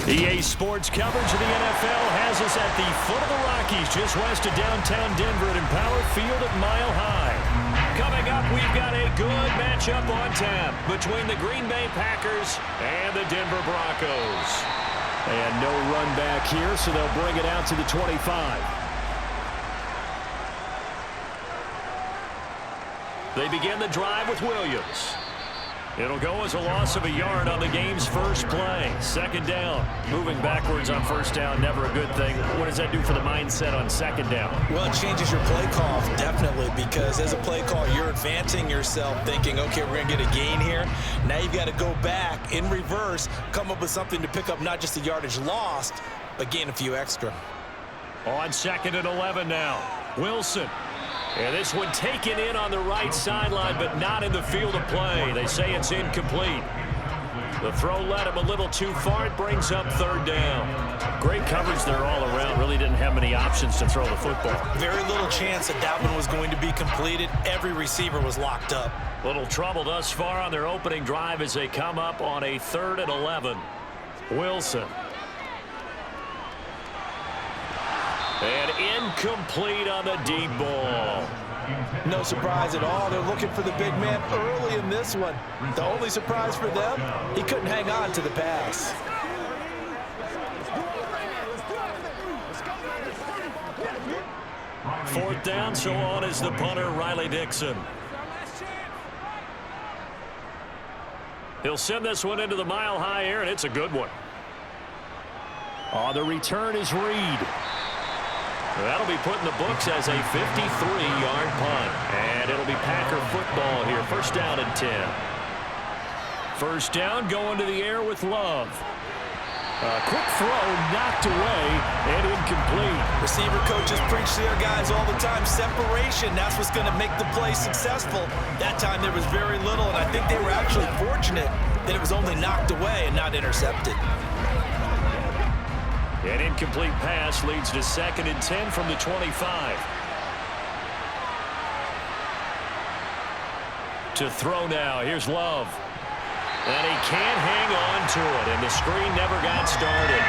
EA Sports coverage of the NFL has us at the foot of the Rockies, just west of downtown Denver at Empower Field at Mile High. Coming up, we've got a good matchup on tap between the Green Bay Packers and the Denver Broncos. And no run back here, so they'll bring it out to the 25. They begin the drive with Williams. It'll go as a loss of a yard on the game's first play. Second down. Moving backwards on first down, never a good thing. What does that do for the mindset on second down? Well, it changes your play call, definitely, because as a play call, you're advancing yourself, thinking, okay, we're going to get a gain here. Now you've got to go back in reverse, come up with something to pick up not just the yardage lost, but gain a few extra. On 2nd and 11 now. Wilson. And this one taken in on the right sideline, but not in the field of play. They say it's incomplete. The throw led him a little too far. It brings up third down. Great coverage there all around. Really didn't have many options to throw the football. Very little chance that one was going to be completed. Every receiver was locked up. Little trouble thus far on their opening drive as they come up on a 3rd and 11. Wilson. And incomplete on the deep ball. No surprise at all. They're looking for the big man early in this one. The only surprise for them, he couldn't hang on to the pass. Fourth down, so on is the punter, Riley Dixon. He'll send this one into the mile-high air, and it's a good one. On the return is Reed. That'll be put in the books as a 53-yard punt. And it'll be Packer football here. First down and 10. First down going to the air with Love. A quick throw knocked away and incomplete. Receiver coaches preach to their guys all the time. Separation, that's what's going to make the play successful. That time there was very little, and I think they were actually fortunate that it was only knocked away and not intercepted. An incomplete pass leads to 2nd and 10 from the 25. To throw now, here's Love. And he can't hang on to it, and the screen never got started.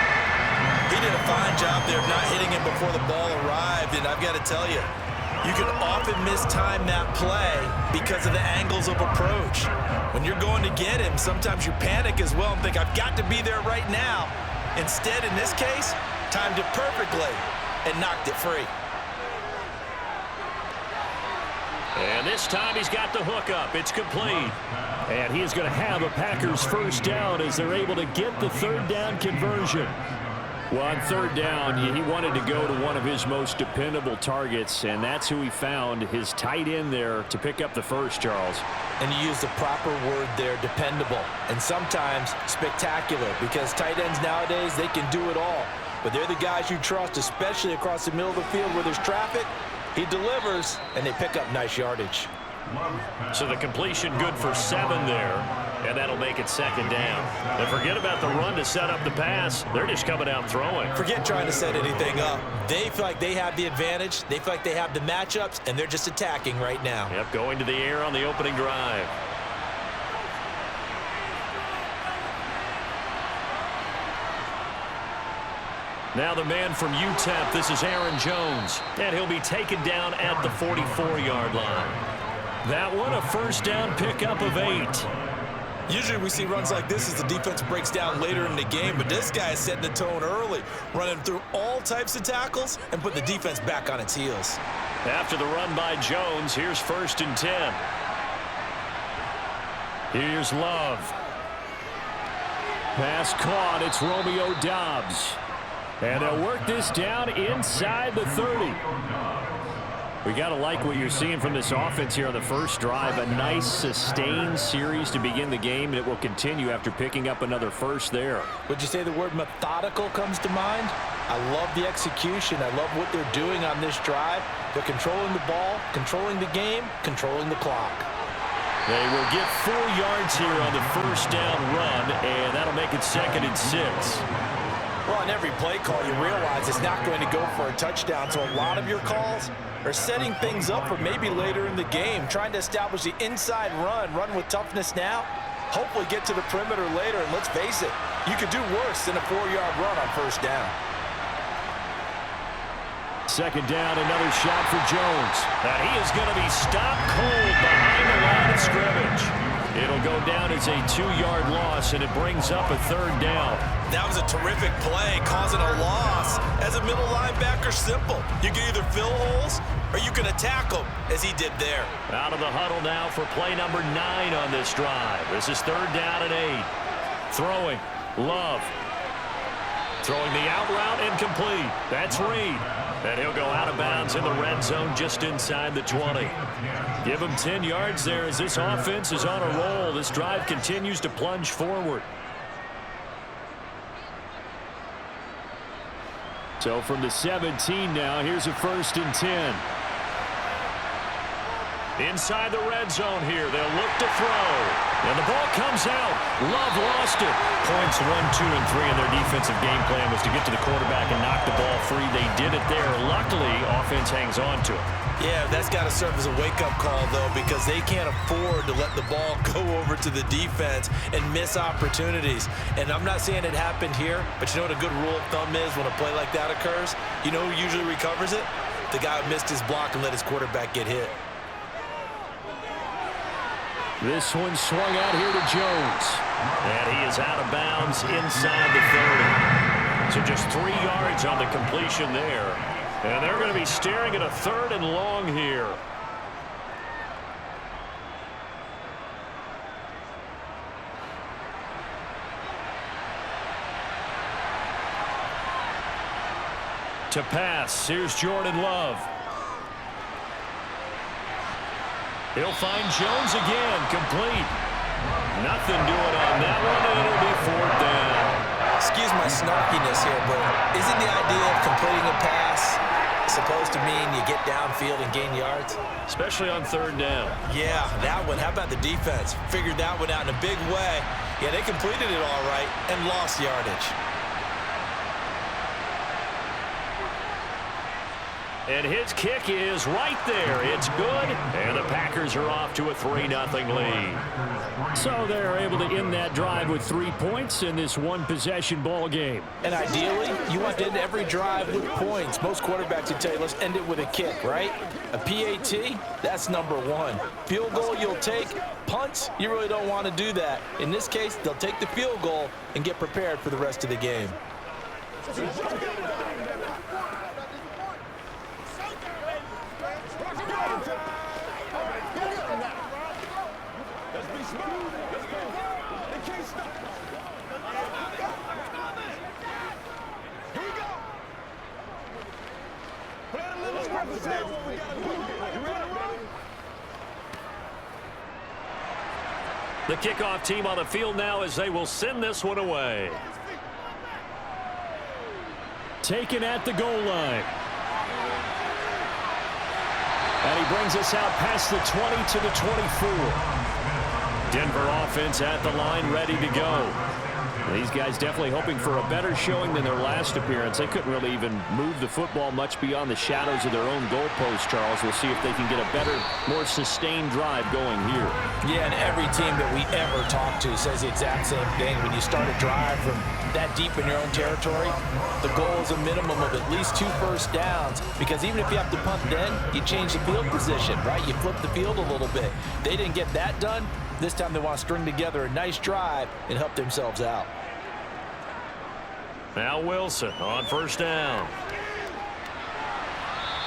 He did a fine job there of not hitting it before the ball arrived, and I've got to tell you, you can often mistime that play because of the angles of approach. When you're going to get him, sometimes you panic as well and think, I've got to be there right now. Instead, in this case, timed it perfectly and knocked it free. And this time he's got the hook up. It's complete. And he is going to have a Packers first down as they're able to get the third down conversion. Well, on third down, he wanted to go to one of his most dependable targets, and that's who he found, his tight end there, to pick up the first, Charles. And you use the proper word there, dependable, and sometimes spectacular, because tight ends nowadays, they can do it all. But they're the guys you trust, especially across the middle of the field where there's traffic. He delivers, and they pick up nice yardage. So the completion good for 7 there, and that'll make it 2nd down. And forget about the run to set up the pass. They're just coming out throwing. Forget trying to set anything up. They feel like they have the advantage. They feel like they have the matchups, and they're just attacking right now. Yep, going to the air on the opening drive. Now the man from UTEP, this is Aaron Jones, and he'll be taken down at the 44-yard line. That one, a first down pickup of 8. Usually we see runs like this as the defense breaks down later in the game, but this guy is setting the tone early, running through all types of tackles and put the defense back on its heels. After the run by Jones, here's 1st and 10. Here's Love. Pass caught, it's Romeo Doubs. And they'll work this down inside the 30. We got to like what you're seeing from this offense here on the first drive. A nice sustained series to begin the game, and it will continue after picking up another first there. Would you say the word methodical comes to mind? I love the execution. I love what they're doing on this drive. They're controlling the ball, controlling the game, controlling the clock. They will get 4 yards here on the first down run, and that'll make it 2nd and 6. Well, on every play call, you realize it's not going to go for a touchdown, so a lot of your calls are setting things up for maybe later in the game, trying to establish the inside run with toughness now, hopefully get to the perimeter later, and let's face it, You could do worse than a 4-yard run on first down. Second down, another shot for Jones. And he is going to be stopped cold behind the line of scrimmage. It'll go down as a 2-yard loss, and it brings up a third down. That was a terrific play, causing a loss. As a middle linebacker, simple. You can either fill holes or you can attack them, as he did there. Out of the huddle now for play number 9 on this drive. This is third down and 8. Throwing, Love. Throwing the out route, incomplete. That's Reed. And he'll go out of bounds in the red zone just inside the 20. Give him 10 yards there as this offense is on a roll. This drive continues to plunge forward. So from the 17 now, here's a 1st and 10. Inside the red zone here, they'll look to throw. And the ball comes out. Love lost it. Points 1, 2, and 3 in their defensive game plan was to get to the quarterback and knock the ball free. They did it there. Luckily, offense hangs on to it. Yeah, that's got to serve as a wake-up call, though, because they can't afford to let the ball go over to the defense and miss opportunities. And I'm not saying it happened here, but you know what a good rule of thumb is when a play like that occurs? You know who usually recovers it? The guy who missed his block and let his quarterback get hit. This one swung out here to Jones. And he is out of bounds inside the 30. So just 3 yards on the completion there. And they're going to be staring at a 3rd and long here. To pass, here's Jordan Love. He'll find Jones again, complete. Nothing doing on that one, and it'll be 4th down. Excuse my snarkiness here, but isn't the idea of completing a pass supposed to mean you get downfield and gain yards? Especially on 3rd down. Yeah, that one. How about the defense? Figured that one out in a big way. Yeah, they completed it all right and lost yardage. And his kick is right there. It's good. And the Packers are off to a 3-0 lead. So they're able to end that drive with 3 points in this one-possession ball game. And ideally, you want to end every drive with points. Most quarterbacks would tell you, let's end it with a kick, right? A PAT, that's number 1. Field goal you'll take. Punts, you really don't want to do that. In this case, they'll take the field goal and get prepared for the rest of the game. The kickoff team on the field now as they will send this one away. Taken at the goal line. And he brings us out past the 20 to the 24. Denver offense at the line, ready to go. These guys definitely hoping for a better showing than their last appearance. They couldn't really even move the football much beyond the shadows of their own goalpost, Charles. We'll see if they can get a better, more sustained drive going here. Yeah, and every team that we ever talk to says the exact same thing. When you start a drive from that deep in your own territory, the goal is a minimum of at least 2 first downs, because even if you have to punt then, you change the field position, right? You flip the field a little bit. They didn't get that done. This time they want to string together a nice drive and help themselves out. Now Wilson on first down.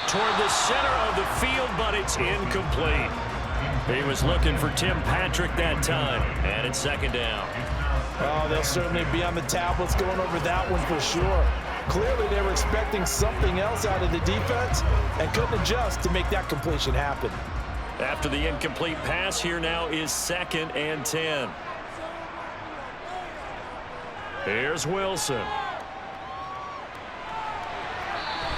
Toward the center of the field, but it's incomplete. He was looking for Tim Patrick that time, and it's second down. Oh, they'll certainly be on the tablets going over that one for sure. Clearly they were expecting something else out of the defense and couldn't adjust to make that completion happen. After the incomplete pass, here now is 2nd and 10. Here's Wilson.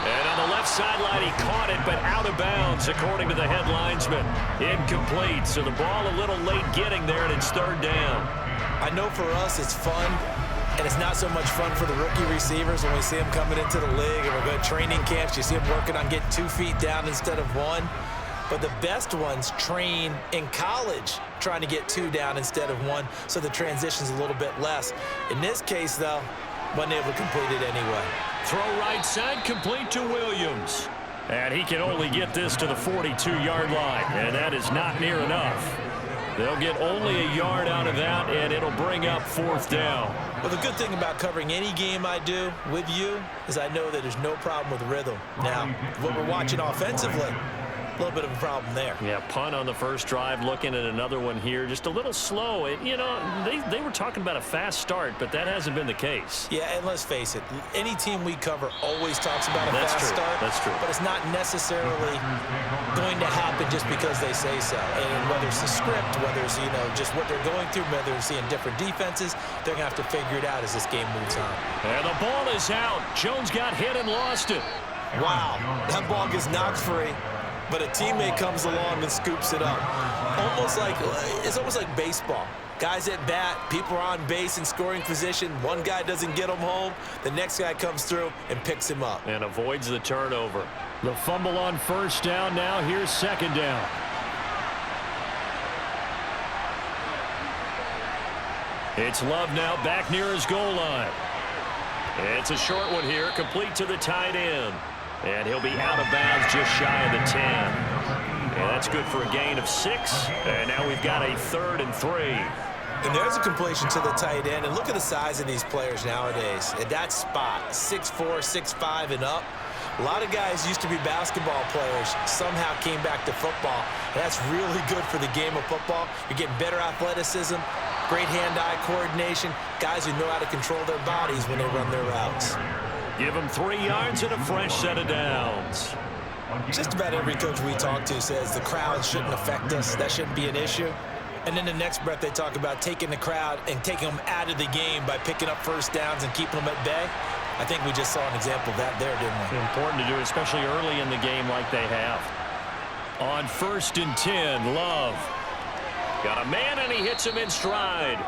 And on the left sideline, he caught it, but out of bounds, according to the head linesman. Incomplete, so the ball a little late getting there, and it's 3rd down. I know for us it's fun, and it's not so much fun for the rookie receivers when we see them coming into the league and we're going to training camps. You see them working on getting 2 feet down instead of 1. but the best ones train in college trying to get 2 down instead of 1, so the transition's a little bit less. In this case, though, wasn't able to complete it anyway. Throw right side, complete to Williams. And he can only get this to the 42-yard line, and that is not near enough. They'll get only a yard out of that, and it'll bring up 4th down. Well, the good thing about covering any game I do with you is I know that there's no problem with rhythm. Now, what we're watching offensively, a little bit of a problem there. Yeah, punt on the first drive, looking at another one here. Just a little slow. You know, they were talking about a fast start, but that hasn't been the case. Yeah, and let's face it, any team we cover always talks about a fast start. That's true. But it's not necessarily going to happen just because they say so. And whether it's the script, whether it's, you know, just what they're going through, whether they're seeing different defenses, they're going to have to figure it out as this game moves on. And the ball is out. Jones got hit and lost it. Wow, that ball gets knocked free, but a teammate comes along and scoops it up. It's almost like baseball. Guys at bat, people are on base in scoring position. One guy doesn't get him home. The next guy comes through and picks him up. And avoids the turnover. The fumble on first down now. Here's 2nd down. It's Love now back near his goal line. It's a short one here, complete to the tight end. And he'll be out of bounds just shy of the 10. And that's good for a gain of 6. And now we've got a 3rd and 3. And there's a completion to the tight end. And look at the size of these players nowadays. At that spot, 6'4", 6'5", and up. A lot of guys used to be basketball players, somehow came back to football. And that's really good for the game of football. You're getting better athleticism, great hand-eye coordination, guys who know how to control their bodies when they run their routes. Give them 3 yards and a fresh set of downs. Just about every coach we talk to says the crowd shouldn't affect us. That shouldn't be an issue. And then the next breath they talk about taking the crowd and taking them out of the game by picking up first downs and keeping them at bay. I think we just saw an example of that there, didn't we? Important to do, especially early in the game like they have. On 1st and 10, Love. Got a man and he hits him in stride.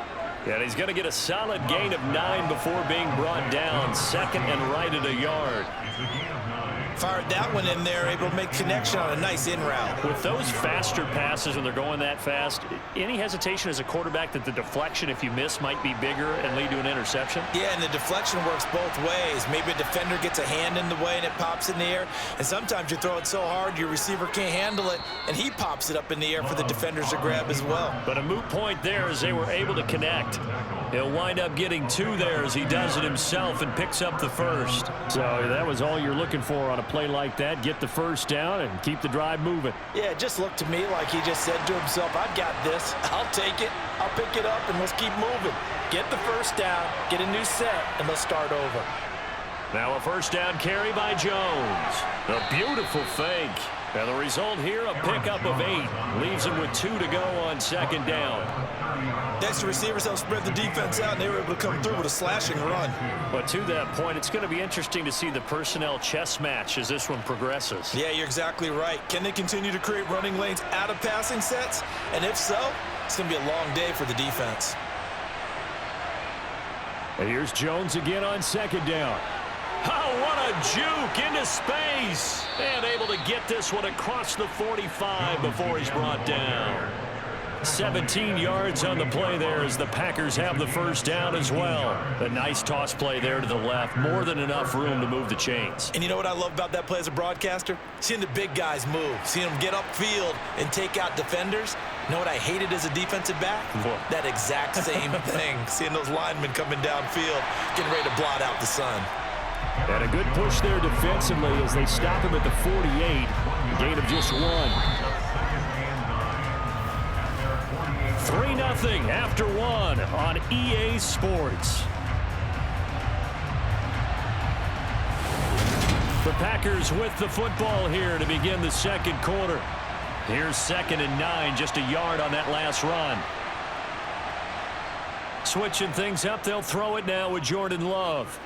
And he's going to get a solid gain of 9 before being brought down. 2nd and right at a yard. Fired that one in there, able to make connection on a nice in route. With those faster passes when they're going that fast, any hesitation as a quarterback that the deflection, if you miss, might be bigger and lead to an interception? Yeah, and the deflection works both ways. Maybe a defender gets a hand in the way and it pops in the air. And sometimes you throw it so hard your receiver can't handle it, and he pops it up in the air for the defenders to grab as well. But a moot point there as they were able to connect. He'll wind up getting 2 there as he does it himself and picks up the 1st. So that was all you're looking for on a play like that. Get the 1st down and keep the drive moving. Yeah, it just looked to me like he just said to himself, I've got this. I'll take it. I'll pick it up, and let's keep moving. Get the 1st down, get a new set, and let's start over. Now a 1st down carry by Jones. A beautiful fake. And the result here, a pickup of 8. Leaves him with 2 to go on 2nd down. Next, the receivers helped spread the defense out, and they were able to come through with a slashing run. But to that point, it's going to be interesting to see the personnel chess match as this one progresses. Yeah, you're exactly right. Can they continue to create running lanes out of passing sets? And if so, it's going to be a long day for the defense. And here's Jones again on 2nd down. Oh, what a juke into space. And able to get this one across the 45 before he's brought down. 17 yards on the play there as the Packers have the 1st down as well. A nice toss play there to the left. More than enough room to move the chains. And you know what I love about that play as a broadcaster? Seeing the big guys move. Seeing them get upfield and take out defenders. You know what I hated as a defensive back? What? That exact same thing. Seeing those linemen coming downfield, getting ready to blot out the sun. And a good push there defensively as they stop him at the 48. Gain of just 1. 3-0 after 1 on EA Sports. The Packers with the football here to begin the 2nd quarter. Here's 2nd and 9, just a yard on that last run. Switching things up, they'll throw it now with Jordan Love.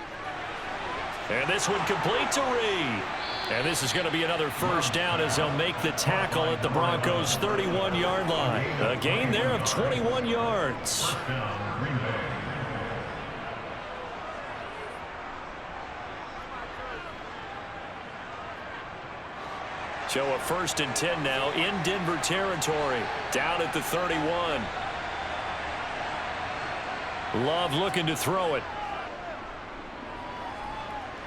And this one complete to Reed. And this is going to be another 1st down as they'll make the tackle at the Broncos' 31-yard line. A gain there of 21 yards. So a 1st and 10 now in Denver territory. Down at the 31. Love looking to throw it.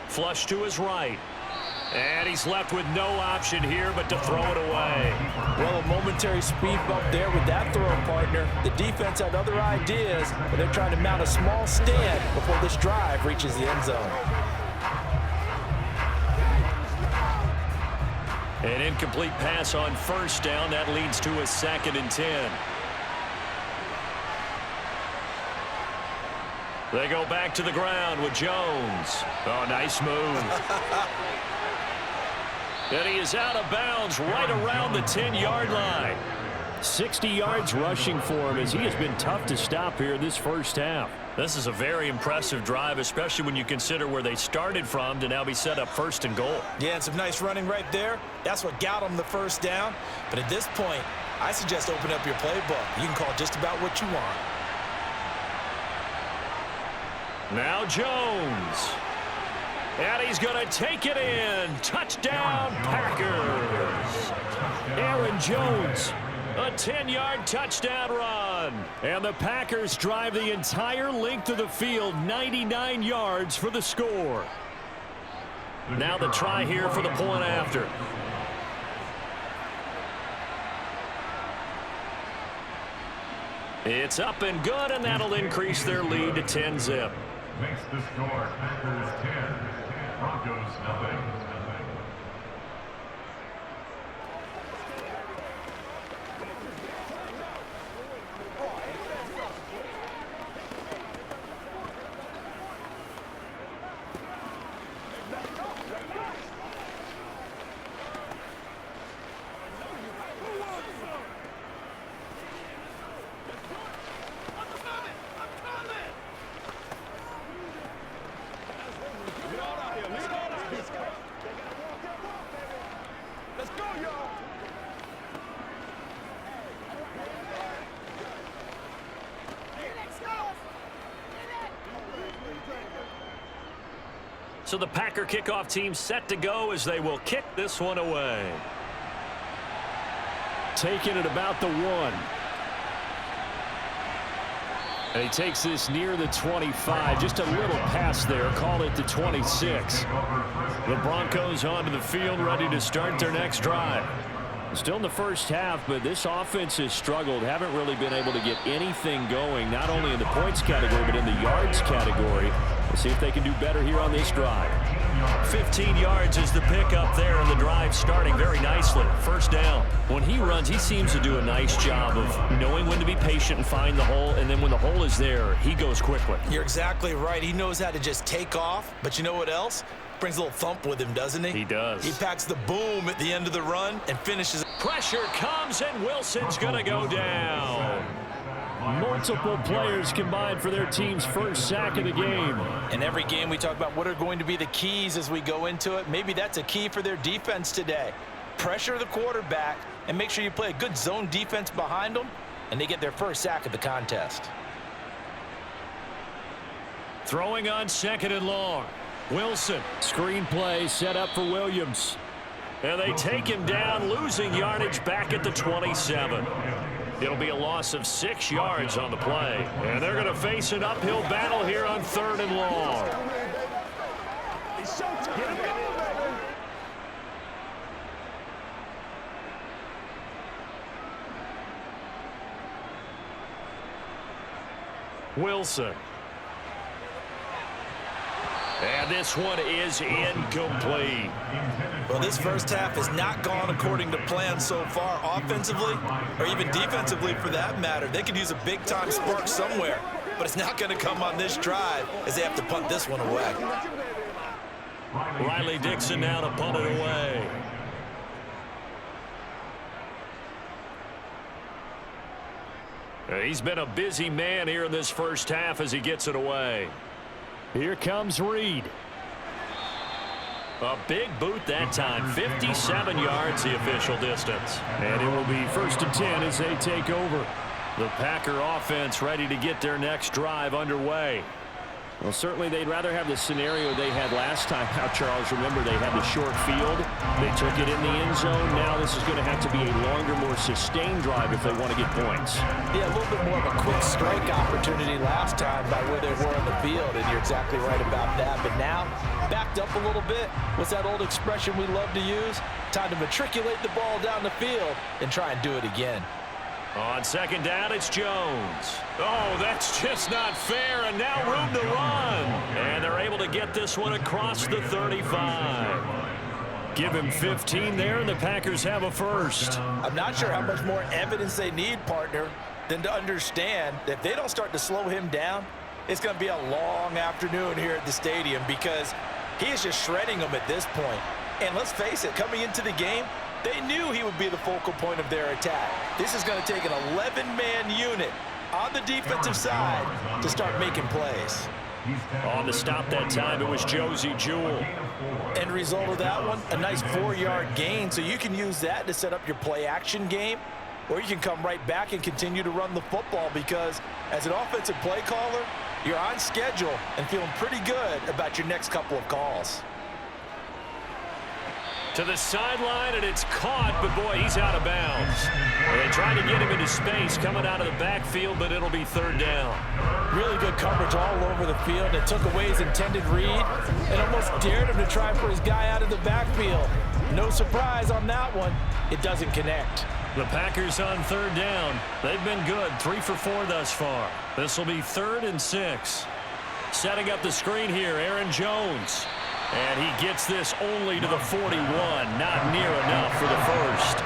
Flush to his right. And he's left with no option here but to throw it away. Well, a momentary speed bump there with that throw, partner. The defense had other ideas, but they're trying to mount a small stand before this drive reaches the end zone. An incomplete pass on 1st down. That leads to a 2nd and 10. They go back to the ground with Jones. Oh, nice move. And he is out of bounds right around the 10-yard line. 60 yards rushing for him as he has been tough to stop here this first half. This is a very impressive drive, especially when you consider where they started from to now be set up 1st and goal. Yeah, and some nice running right there. That's what got them the 1st down. But at this point, I suggest open up your playbook. You can call just about what you want. Now Jones. And he's going to take it in. Touchdown, Packers. Aaron Jones, a 10-yard touchdown run. And the Packers drive the entire length of the field, 99 yards for the score. Now the try here for the point after. It's up and good, and that'll increase their lead to 10-zip. Makes the score Packers 10, Broncos nothing. So the Packer kickoff team set to go as they will kick this one away. Taking it about the 1. And he takes this near the 25. Just a little pass there. Call it the 26. The Broncos onto the field, ready to start their next drive. Still in the first half, but this offense has struggled. Haven't really been able to get anything going, not only in the points category, but in the yards category. We'll see if they can do better here on this drive. 15 yards is the pickup there, and the drive starting very nicely. 1st down. When he runs, he seems to do a nice job of knowing when to be patient and find the hole, and then when the hole is there, he goes quickly. You're exactly right. He knows how to just take off, but you know what else? Brings a little thump with him, doesn't he? He does. He packs the boom at the end of the run and finishes. Pressure comes, and Wilson's going to go down. Multiple players combined for their team's first sack of the game. In every game, we talk about what are going to be the keys as we go into it. Maybe that's a key for their defense today. Pressure the quarterback and make sure you play a good zone defense behind them, and they get their first sack of the contest. Throwing on 2nd and long. Wilson. Screen play set up for Williams. And they take him down, losing yardage back at the 27. It'll be a loss of 6 yards on the play. And they're going to face an uphill battle here on 3rd and long. Wilson. And this one is incomplete. Well, this first half has not gone according to plan so far, offensively or even defensively for that matter. They could use a big-time spark somewhere, but it's not going to come on this drive as they have to punt this one away. Riley Dixon now to punt it away. He's been a busy man here in this first half as he gets it away. Here comes Reed. A big boot that time. 57 yards the official distance. And it will be 1st and 10 as they take over. The Packer offense ready to get their next drive underway. Well, certainly they'd rather have the scenario they had last time. Now, Charles, remember, they had the short field. They took it in the end zone. Now this is going to have to be a longer, more sustained drive if they want to get points. Yeah, a little bit more of a quick strike opportunity last time by where they were on the field, and you're exactly right about that. But now, backed up a little bit. What's that old expression we love to use? Time to matriculate the ball down the field and try and do it again. On second down, it's Jones. Oh, that's just not fair, and now room to run. And they're able to get this one across the 35. Give him 15 there, and the Packers have a first. I'm not sure how much more evidence they need, partner, than to understand that if they don't start to slow him down, it's going to be a long afternoon here at the stadium because he is just shredding them at this point. And let's face it, coming into the game, they knew he would be the focal point of their attack. This is going to take an 11-man unit on the defensive side to start making plays. On the stop that time, it was Josie Jewell. End result of that one, a nice 4-yard gain. So you can use that to set up your play-action game, or you can come right back and continue to run the football because as an offensive play caller, you're on schedule and feeling pretty good about your next couple of calls. To the sideline, and it's caught, but boy, he's out of bounds. They tried to get him into space coming out of the backfield, but it'll be third down. Really good coverage all over the field. It took away his intended read and almost dared him to try for his guy out of the backfield. No surprise on that one. It doesn't connect. The Packers on third down. They've been good, 3 for 4 thus far. This will be 3rd and 6. Setting up the screen here, Aaron Jones. And he gets this only to the 41, not near enough for the first.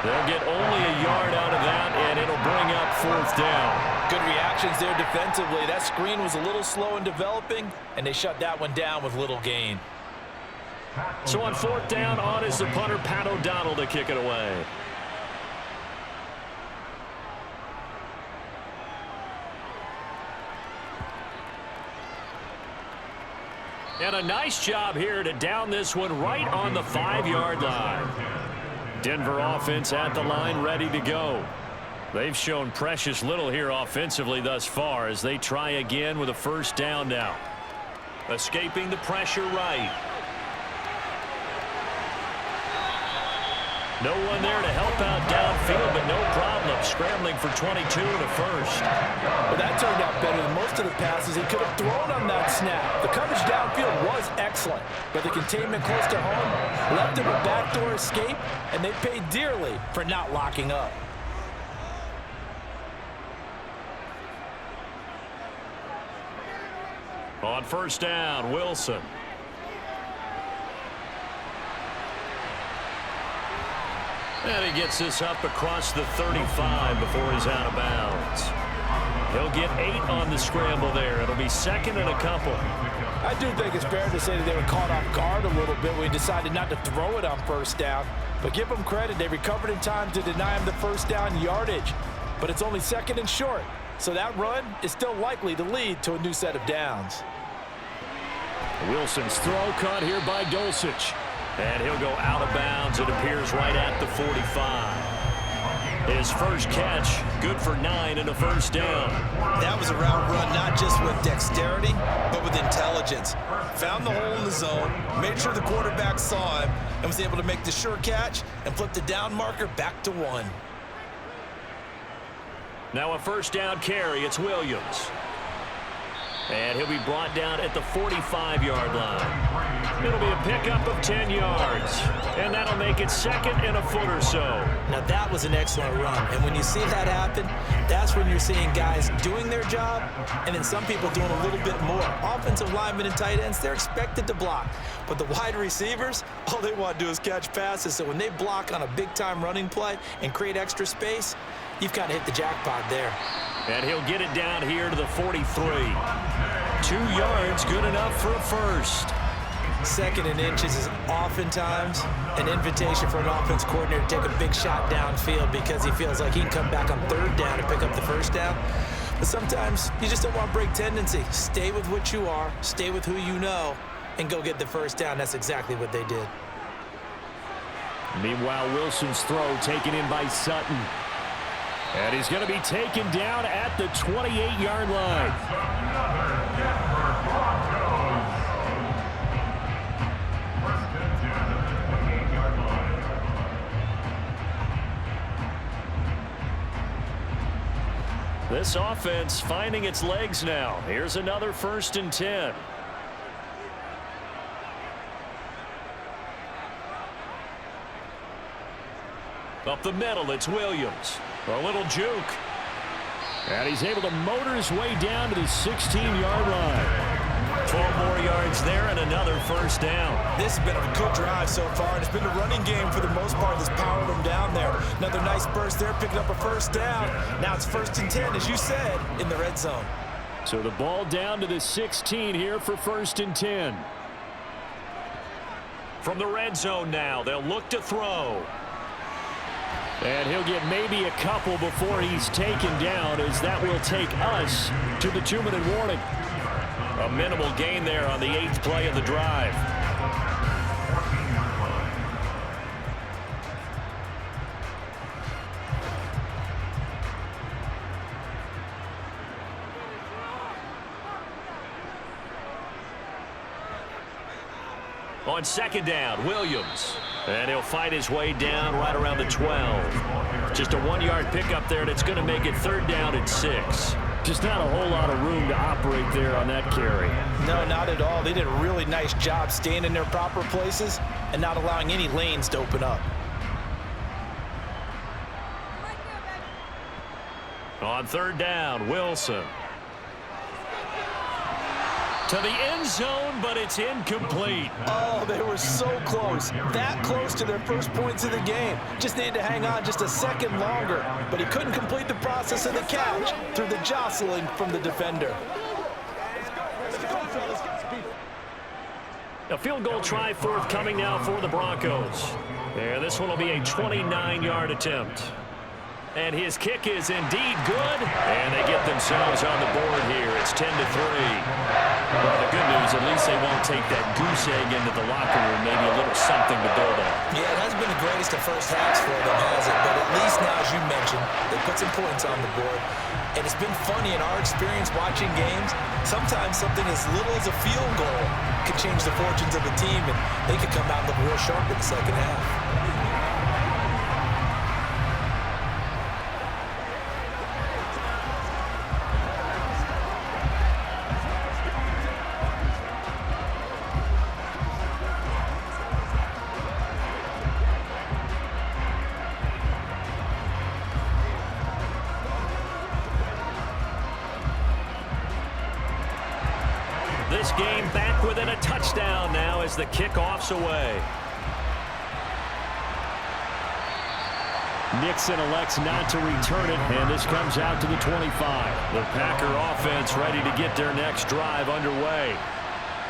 They'll get only a yard out of that, and it'll bring up 4th down. Good reactions there defensively. That screen was a little slow in developing, and they shut that one down with little gain. So on 4th down, on is the punter, Pat O'Donnell, to kick it away. And a nice job here to down this one right on the 5-yard line. Denver offense at the line, ready to go. They've shown precious little here offensively thus far as they try again with a 1st down now. Escaping the pressure right. No one there to help out downfield, but no problem. Scrambling for 22 and a first. Well, that turned out better than most of the passes he could have thrown on that snap. The coverage downfield was excellent, but the containment close to home left him a backdoor escape, and they paid dearly for not locking up. On 1st down, Wilson. And he gets this up across the 35 before he's out of bounds. He'll get 8 on the scramble there. It'll be 2nd and a couple. I do think it's fair to say that they were caught off guard a little bit when he decided not to throw it on 1st down. But give them credit. They recovered in time to deny him the 1st down yardage. But it's only 2nd and short. So that run is still likely to lead to a new set of downs. Wilson's throw caught here by Dulcich. And he'll go out of bounds, it appears, right at the 45. His first catch, good for 9 and a 1st down. That was a route run not just with dexterity, but with intelligence. Found the hole in the zone, made sure the quarterback saw him, and was able to make the sure catch and flip the down marker back to 1. Now a 1st down carry, it's Williams. And he'll be brought down at the 45-yard line. It'll be a pickup of 10 yards. And that'll make it 2nd and a foot or so. Now that was an excellent run. And when you see that happen, that's when you're seeing guys doing their job and then some people doing a little bit more. Offensive linemen and tight ends, they're expected to block. But the wide receivers, all they want to do is catch passes. So when they block on a big-time running play and create extra space, you've kind of hit the jackpot there. And he'll get it down here to the 43. 2 yards, good enough for a first. 2nd and inches is oftentimes an invitation for an offense coordinator to take a big shot downfield because he feels like he can come back on 3rd down and pick up the 1st down. But sometimes you just don't want break tendency. Stay with what you are, stay with who you know, and go get the 1st down. That's exactly what they did. Meanwhile, Wilson's throw taken in by Sutton. And he's going to be taken down at the 28-yard line. This offense finding its legs now. Here's another 1st and 10. Up the middle, it's Williams. A little juke. And he's able to motor his way down to the 16-yard line. 12 more yards there and another 1st down. This has been a good drive so far, and it's been a running game for the most part that's powered them down there. Another nice burst there, picking up a 1st down. Now it's 1st and 10, as you said, in the red zone. So the ball down to the 16 here for 1st and 10. From the red zone now, they'll look to throw. And he'll get maybe a couple before he's taken down, as that will take us to the 2-minute warning. A minimal gain there on the 8th play of the drive. On 2nd down, Williams. And he'll fight his way down right around the 12. Just a 1-yard pickup there, and it's going to make it 3rd down and 6. Just not a whole lot of room to operate there on that carry. No, not at all. They did a really nice job staying in their proper places and not allowing any lanes to open up. On 3rd down, Wilson. To the end zone, but it's incomplete. Oh, they were so close. That close to their first points of the game. Just needed to hang on just a second longer. But he couldn't complete the process of the catch through the jostling from the defender. A field goal try forthcoming now for the Broncos. And this one will be a 29-yard attempt. And his kick is indeed good. And they get themselves on the board here. It's 10-3. Well, the good news, at least they won't take that goose egg into the locker room. Maybe a little something to build on. Yeah, it hasn't been the greatest of first halves for them, has it? But at least now, as you mentioned, they put some points on the board. And it's been funny in our experience watching games. Sometimes something as little as a field goal could change the fortunes of a team, and they could come out and look real sharp in the second half. This game back within a touchdown now as the kickoff's away. Nixon elects not to return it, and this comes out to the 25. The Packer offense ready to get their next drive underway.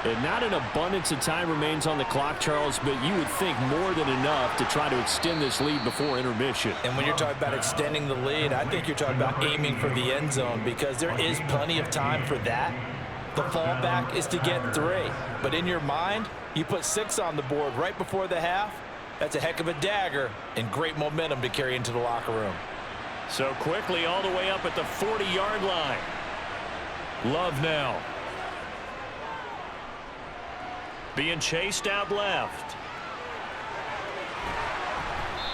And not an abundance of time remains on the clock, Charles, but you would think more than enough to try to extend this lead before intermission. And when you're talking about extending the lead, I think you're talking about aiming for the end zone, because there is plenty of time for that. The fallback is to get 3. But in your mind, you put 6 on the board right before the half. That's a heck of a dagger and great momentum to carry into the locker room. So quickly all the way up at the 40-yard line. Love now. Being chased out left.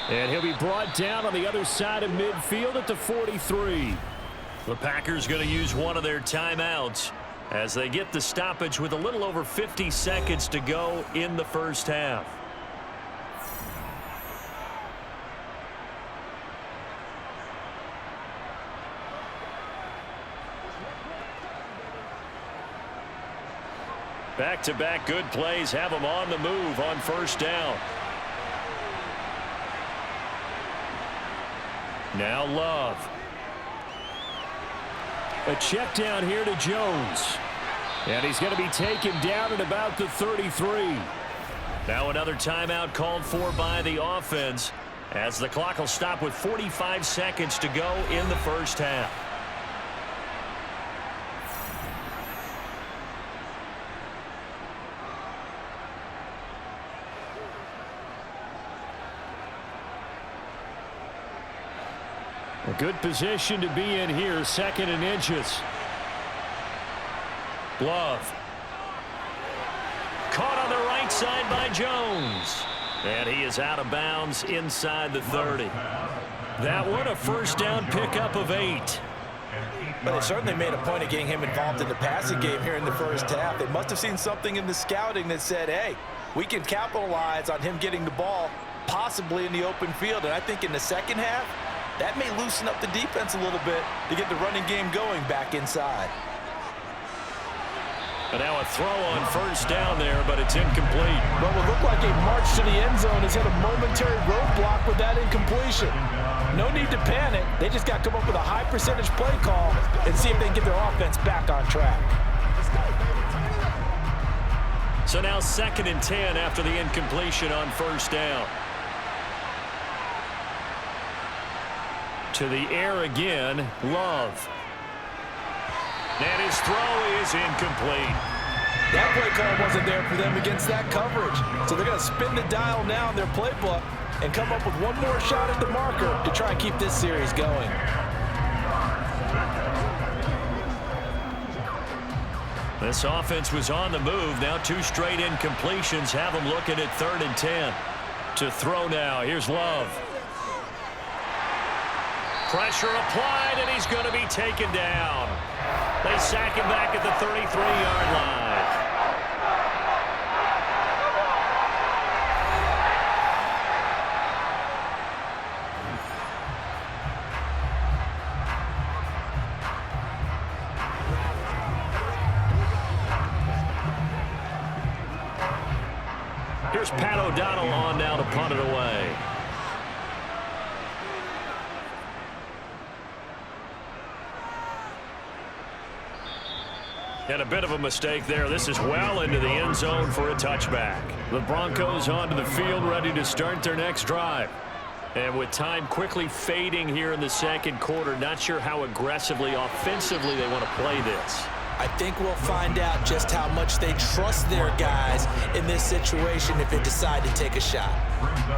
And he'll be brought down on the other side of midfield at the 43. The Packers going to use one of their timeouts as they get the stoppage with a little over 50 seconds to go in the first half. Back-to-back good plays have them on the move on first down. Now Love. A check down here to Jones. And he's going to be taken down at about the 33. Now another timeout called for by the offense as the clock will stop with 45 seconds to go in the first half. A good position to be in here, 2nd and inches. Love. Caught on the right side by Jones. And he is out of bounds inside the 30. That one a first down pickup of 8. But they certainly made a point of getting him involved in the passing game here in the first half. They must have seen something in the scouting that said, hey, we can capitalize on him getting the ball possibly in the open field. And I think in the second half, that may loosen up the defense a little bit to get the running game going back inside. And now a throw on first down there, but it's incomplete. What would look like a march to the end zone has hit a momentary roadblock with that incompletion. No need to panic. They just got to come up with a high percentage play call and see if they can get their offense back on track. So now 2nd and 10 after the incompletion on first down. To the air again, Love. And his throw is incomplete. That play call wasn't there for them against that coverage. So they're going to spin the dial now in their playbook and come up with one more shot at the marker to try and keep this series going. This offense was on the move. Now 2 straight incompletions have them looking at 3rd and 10. To throw now. Here's Love. Pressure applied, and he's going to be taken down. They sack him back at the 33-yard line. Here's Pat O'Donnell on now to punt it away. And a bit of a mistake there. This is well into the end zone for a touchback. The Broncos onto the field, ready to start their next drive. And with time quickly fading here in the second quarter, not sure how aggressively, offensively they want to play this. I think we'll find out just how much they trust their guys in this situation if they decide to take a shot.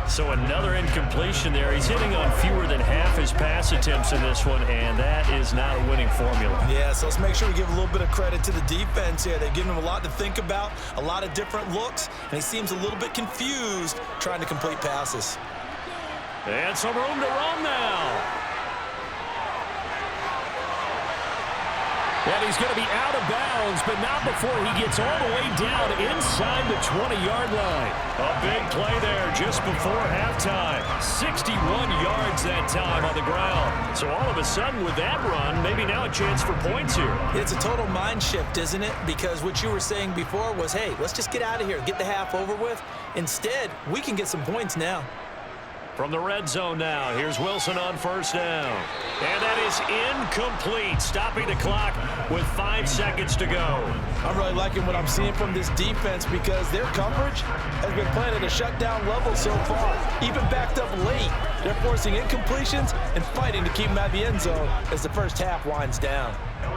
So another incompletion there. He's hitting on fewer than half his pass attempts in this one, and that is not a winning formula. Yeah, so let's make sure we give a little bit of credit to the defense here. They've given him a lot to think about, a lot of different looks, and he seems a little bit confused trying to complete passes. And some room to run now. And he's going to be out of bounds, but not before he gets all the way down inside the 20-yard line. A big play there just before halftime. 61 yards that time on the ground. So all of a sudden with that run, maybe now a chance for points here. It's a total mind shift, isn't it? Because what you were saying before was, hey, let's just get out of here, get the half over with. Instead, we can get some points now. From the red zone now, here's Wilson on first down. And that is incomplete, stopping the clock with 5 seconds to go. I'm really liking what I'm seeing from this defense because their coverage has been playing at a shutdown level so far. Even backed up late, they're forcing incompletions and fighting to keep them out of the end zone as the first half winds down.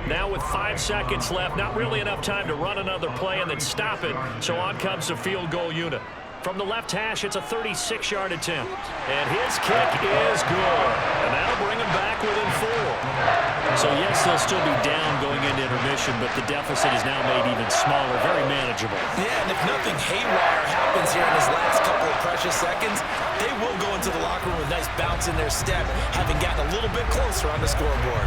Now with 5 seconds left, not really enough time to run another play and then stop it. So on comes the field goal unit. From the left hash, it's a 36-yard attempt. And his kick is good. And that'll bring him back within 4. So, yes, they'll still be down going into intermission, but the deficit is now made even smaller, very manageable. Yeah, and if nothing haywire happens here in his last couple of precious seconds, they will go into the locker room with a nice bounce in their step, having gotten a little bit closer on the scoreboard.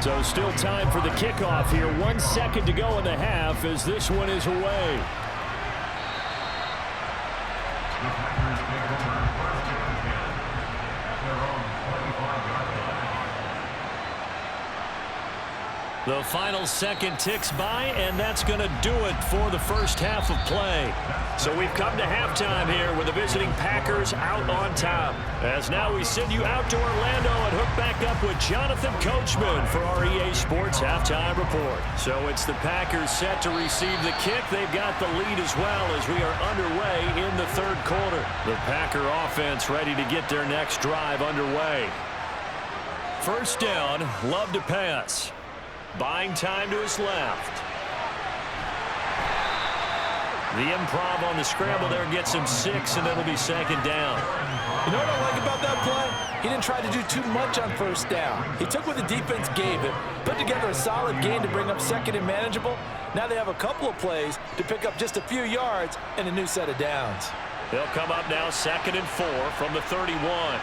So still time for the kickoff here. 1 second to go in the half as this one is away. The final second ticks by, and that's going to do it for the first half of play. So we've come to halftime here with the visiting Packers out on top. As now we send you out to Orlando and hook back up with Jonathan Coachman for our EA Sports Halftime Report. So it's the Packers set to receive the kick. They've got the lead as well as we are underway in the third quarter. The Packer offense ready to get their next drive underway. first down. Love to pass. Buying time to his left. The improv on the scramble there gets him 6, and it'll be second down. You know what I like about that play? He didn't try to do too much on first down. He took what the defense gave him, put together a solid gain to bring up second and manageable. Now they have a couple of plays to pick up just a few yards and a new set of downs. They'll come up now 2nd and 4 from the 31.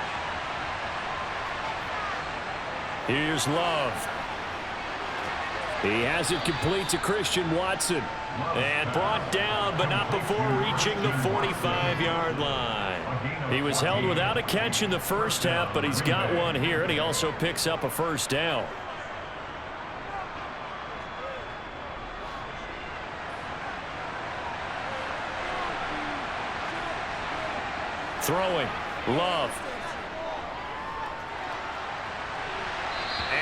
Here's Love. He has it complete to Christian Watson. And brought down, but not before reaching the 45-yard line. He was held without a catch in the first half, but he's got one here, and he also picks up a first down. Throwing. Love.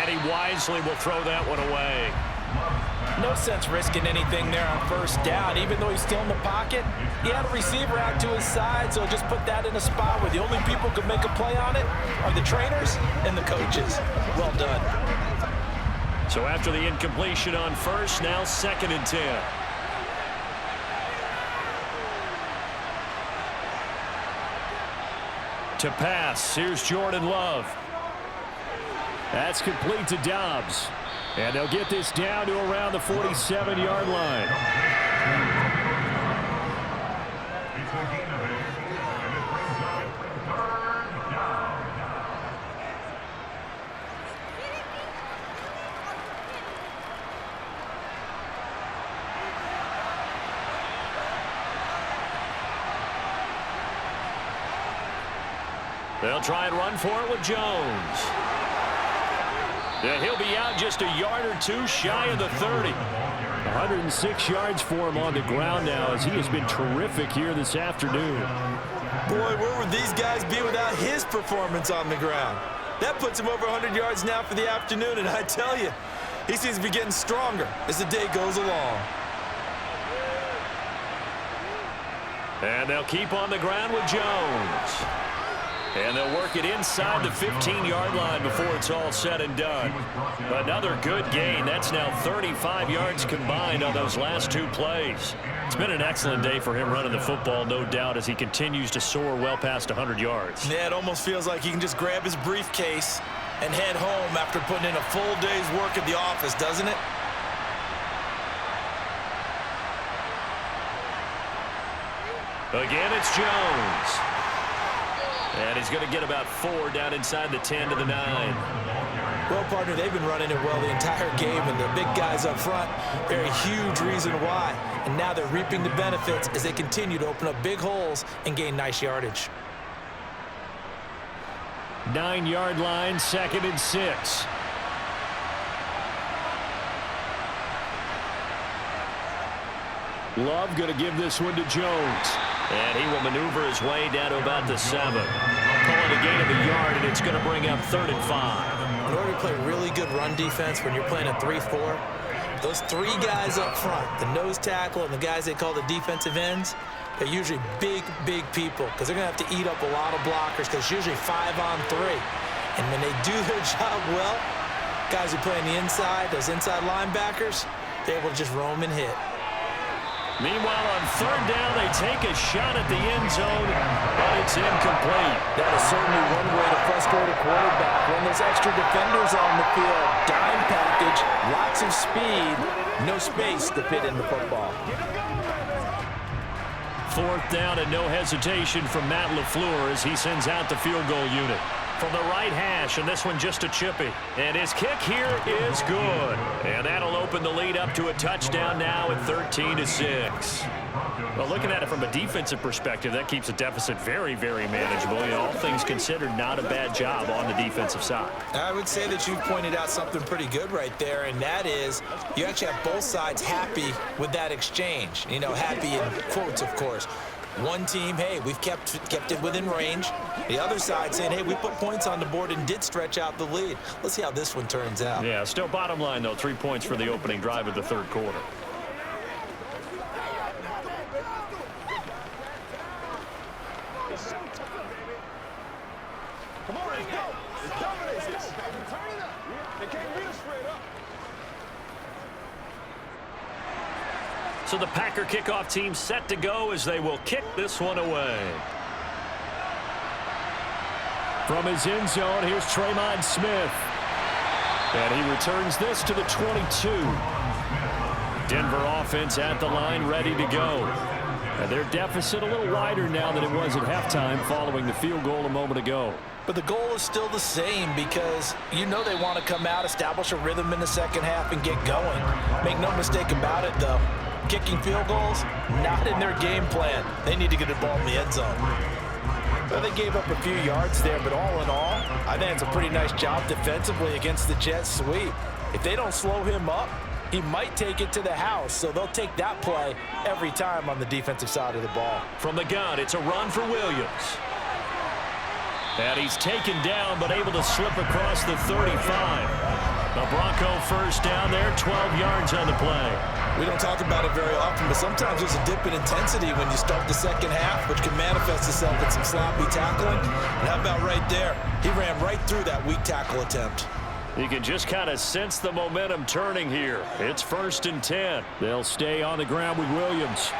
And he wisely will throw that one away. No sense risking anything there on first down. Even though he's still in the pocket, he had a receiver out to his side, so just put that in a spot where the only people who can make a play on it are the trainers and the coaches. Well done. So after the incompletion on first, now 2nd and 10. To pass, here's Jordan Love. That's complete to Dobbs. And they'll get this down to around the 47-yard line. It's a gain of 8, and it brings up 3rd down. They'll try and run for it with Jones. Yeah, he'll be out just a yard or two shy of the 30. 106 yards for him on the ground now as he has been terrific here this afternoon. Boy, where would these guys be without his performance on the ground? That puts him over 100 yards now for the afternoon, and I tell you, he seems to be getting stronger as the day goes along. And they'll keep on the ground with Jones. And they'll work it inside the 15-yard line before it's all said and done. Another good gain. That's now 35 yards combined on those last 2 plays. It's been an excellent day for him running the football, no doubt, as he continues to soar well past 100 yards. Yeah, it almost feels like he can just grab his briefcase and head home after putting in a full day's work at the office, doesn't it? Again, it's Jones. And he's going to get about 4 down inside the 10 to the 9. Well, partner, they've been running it well the entire game, and the big guys up front, they're a huge reason why. And now they're reaping the benefits as they continue to open up big holes and gain nice yardage. 9-yard line, 2nd and 6. Love going to give this one to Jones. And he will maneuver his way down to about the 7. Call it a gain of a yard, and it's going to bring up 3rd and 5. In order to play really good run defense when you're playing a 3-4, those 3 guys up front, the nose tackle and the guys they call the defensive ends, they're usually big, big people because they're going to have to eat up a lot of blockers because it's usually 5 on 3. And when they do their job well, guys who play on the inside, those inside linebackers, they're able to just roam and hit. Meanwhile, on 3rd down, they take a shot at the end zone, but it's incomplete. That is certainly one way to frustrate a quarterback. When there's extra defenders on the field, dime package, lots of speed, no space to fit in the football. 4th down and no hesitation from Matt LaFleur as he sends out the field goal unit. From the right hash, and this one just a chippy. And his kick here is good. And that'll open the lead up to a touchdown now at 13-6. Well, looking at it from a defensive perspective, that keeps the deficit very, very manageable. You know, all things considered, not a bad job on the defensive side. I would say that you've pointed out something pretty good right there, and that is you actually have both sides happy with that exchange. You know, happy in quotes, of course. One team, hey, we've kept it within range. The other side saying, hey, we put points on the board and did stretch out the lead. Let's see how this one turns out. Yeah, still bottom line, though, 3 points for the opening drive of the 3rd quarter. Come on, let's go. Let's dominate this. So the Packer kickoff team set to go as they will kick this one away. From his end zone, here's Tremont Smith. And he returns this to the 22. Denver offense at the line, ready to go. And their deficit a little wider now than it was at halftime following the field goal a moment ago. But the goal is still the same because you know they want to come out, establish a rhythm in the second half, and get going. Make no mistake about it, though. Kicking field goals, not in their game plan. They need to get the ball in the end zone. Well, they gave up a few yards there, but all in all, I think it's a pretty nice job defensively against the Jets sweep. If they don't slow him up, he might take it to the house, so they'll take that play every time on the defensive side of the ball. From the gun, it's a run for Williams. And he's taken down, but able to slip across the 35. The Bronco first down there, 12 yards on the play. We don't talk about it very often, but sometimes there's a dip in intensity when you start the second half, which can manifest itself in some sloppy tackling. And how about right there? He ran right through that weak tackle attempt. You can just kind of sense the momentum turning here. It's 1st and 10. They'll stay on the ground with Williams.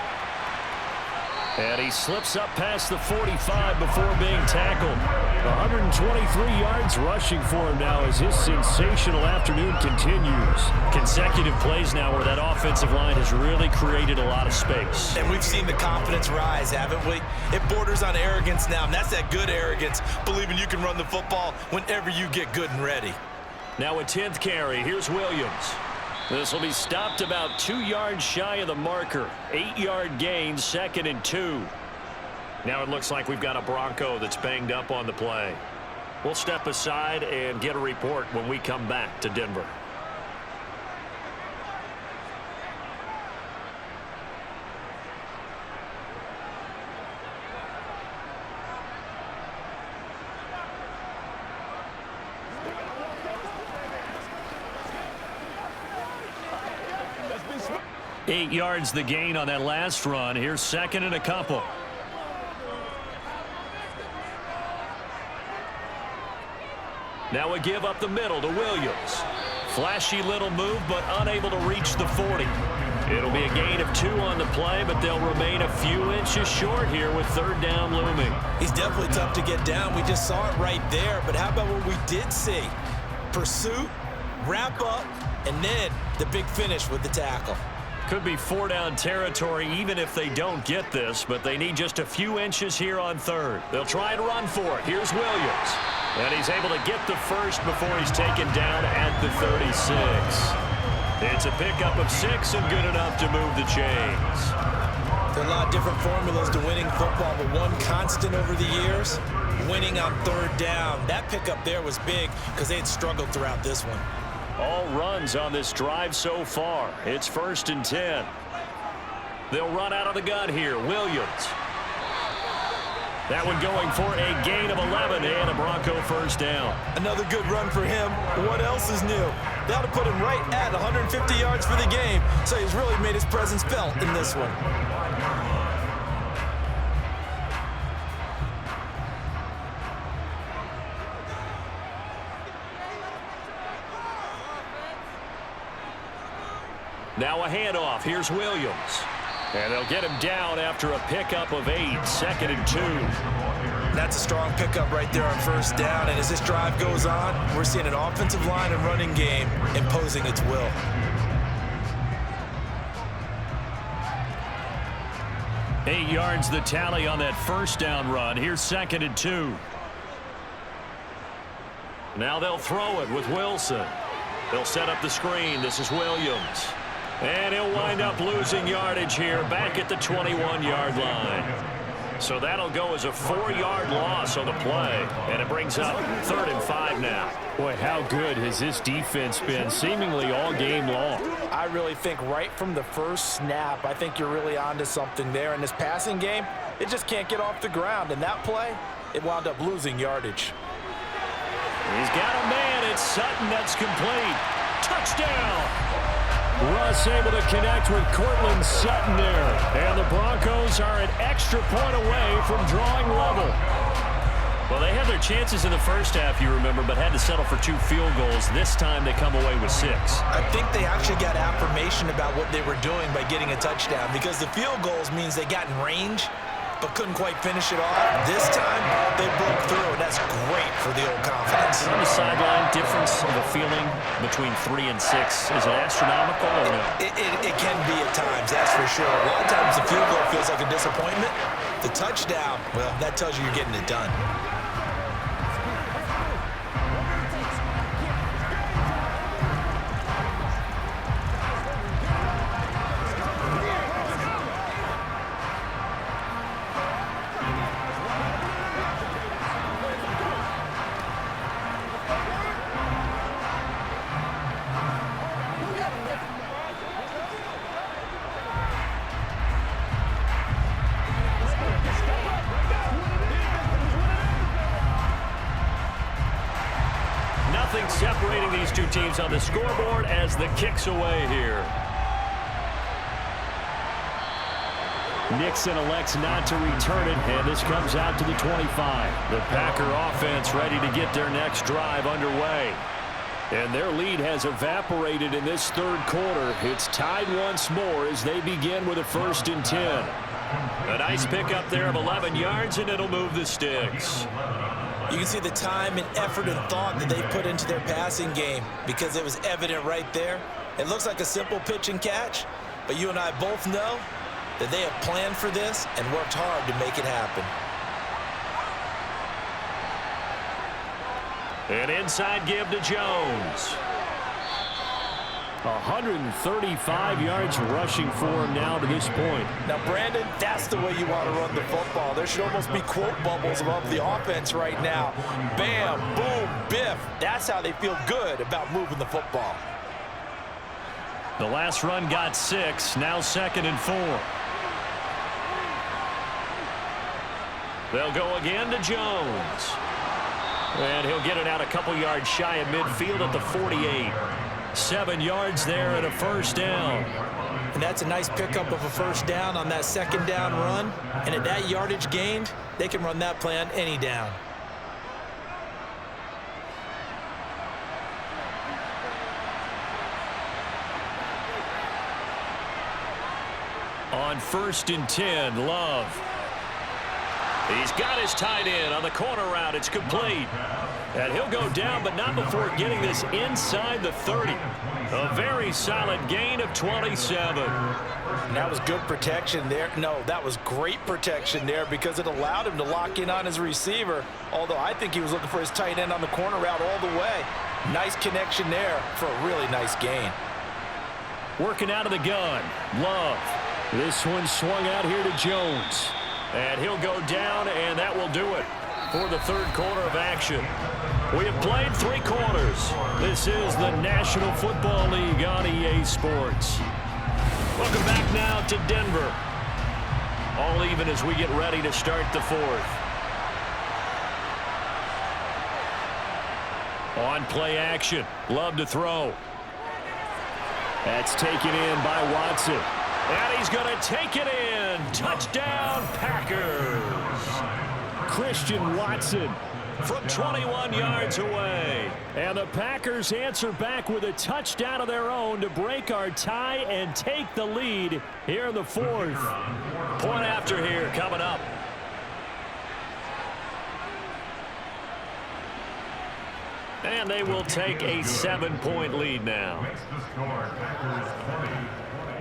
And he slips up past the 45 before being tackled. 123 yards rushing for him now as his sensational afternoon continues. Consecutive plays now where that offensive line has really created a lot of space. And we've seen the confidence rise, haven't we? It borders on arrogance now, and that's that good arrogance, believing you can run the football whenever you get good and ready. Now a 10th carry. Here's Williams. This will be stopped about 2 yards shy of the marker. 8-yard gain, 2nd and 2. Now it looks like we've got a Bronco that's banged up on the play. We'll step aside and get a report when we come back to Denver. Eight yards the gain on that last run. Here's 2nd and a couple. Now a give up the middle to Williams. Flashy little move, but unable to reach the 40. It'll be a gain of 2 on the play, but they'll remain a few inches short here with 3rd down looming. He's definitely tough to get down. We just saw it right there, but how about what we did see? Pursuit, wrap up, and then the big finish with the tackle. Could be 4-down territory even if they don't get this, but they need just a few inches here on 3rd. They'll try and run for it. Here's Williams. And he's able to get the first before he's taken down at the 36. It's a pickup of 6 and good enough to move the chains. There are a lot of different formulas to winning football, but one constant over the years, winning on 3rd down. That pickup there was big because they had struggled throughout this one. All runs on this drive so far. It's 1st and 10. They'll run out of the gun here. Williams. That one going for a gain of 11 and a Bronco first down. Another good run for him. What else is new? That'll put him right at 150 yards for the game, so he's really made his presence felt in this one. Now a handoff. Here's Williams. And they'll get him down after a pickup of 8, 2nd and 2. That's a strong pickup right there on 1st down. And as this drive goes on, we're seeing an offensive line and running game imposing its will. Eight yards the tally on that 1st down run. Here's 2nd and 2. Now they'll throw it with Wilson. They'll set up the screen. This is Williams. And he'll wind up losing yardage here back at the 21-yard line. So that'll go as a 4-yard loss on the play. And it brings up 3rd and 5 now. Boy, how good has this defense been seemingly all game long? I really think right from the first snap, I think you're really onto something there. In this passing game, it just can't get off the ground. And that play, it wound up losing yardage. He's got a man. It's Sutton. That's complete. Touchdown. Russ able to connect with Cortland Sutton there. And the Broncos are an extra point away from drawing level. Well, they had their chances in the first half, you remember, but had to settle for 2 field goals. This time they come away with 6. I think they actually got affirmation about what they were doing by getting a touchdown, because the field goals means they got in range but couldn't quite finish it off. This time they broke through, and that's great for the old confidence. On the sideline, difference of a feeling between 3 and 6. Is it astronomical or no? It can be at times, that's for sure. A lot of times the field goal feels like a disappointment. The touchdown, well, that tells you you're getting it done. Nothing separating these two teams on the scoreboard as the kick's away here. Nixon elects not to return it, and this comes out to the 25. The Packer offense ready to get their next drive underway. And their lead has evaporated in this third quarter. It's tied once more as they begin with a 1st and 10. A nice pickup there of 11 yards, and it'll move the sticks. You can see the time and effort and thought that they put into their passing game because it was evident right there. It looks like a simple pitch and catch, but you and I both know that they have planned for this and worked hard to make it happen. An inside give to Jones. 135 yards rushing for him now to this point. Now, Brandon, that's the way you want to run the football. There should almost be quote bubbles above the offense right now. Bam, boom, biff. That's how they feel good about moving the football. The last run got 6, now 2nd and 4. They'll go again to Jones. And he'll get it out a couple yards shy of midfield at the 48. 7 yards there and a 1st down. And that's a nice pickup of a 1st down on that 2nd down run. And at that yardage gained, they can run that play on any down. On 1st and 10, Love. He's got his tight end on the corner route. It's complete. And he'll go down, but not before getting this inside the 30. A very solid gain of 27. And that was good protection there. No, that was great protection there because it allowed him to lock in on his receiver, although I think he was looking for his tight end on the corner route all the way. Nice connection there for a really nice gain. Working out of the gun. Love. This one swung out here to Jones. And he'll go down, and that will do it for the third quarter of action. We have played 3 quarters. This is the National Football League on EA Sports. Welcome back now to Denver. All even as we get ready to start the 4th. On play action. Love to throw. That's taken in by Watson. And he's going to take it in. Touchdown, Packers. Christian Watson from 21 yards away. And the Packers answer back with a touchdown of their own to break our tie and take the lead here in the 4th. Point after here coming up. And they will take a 7-point lead now. Makes the score. Packers 20,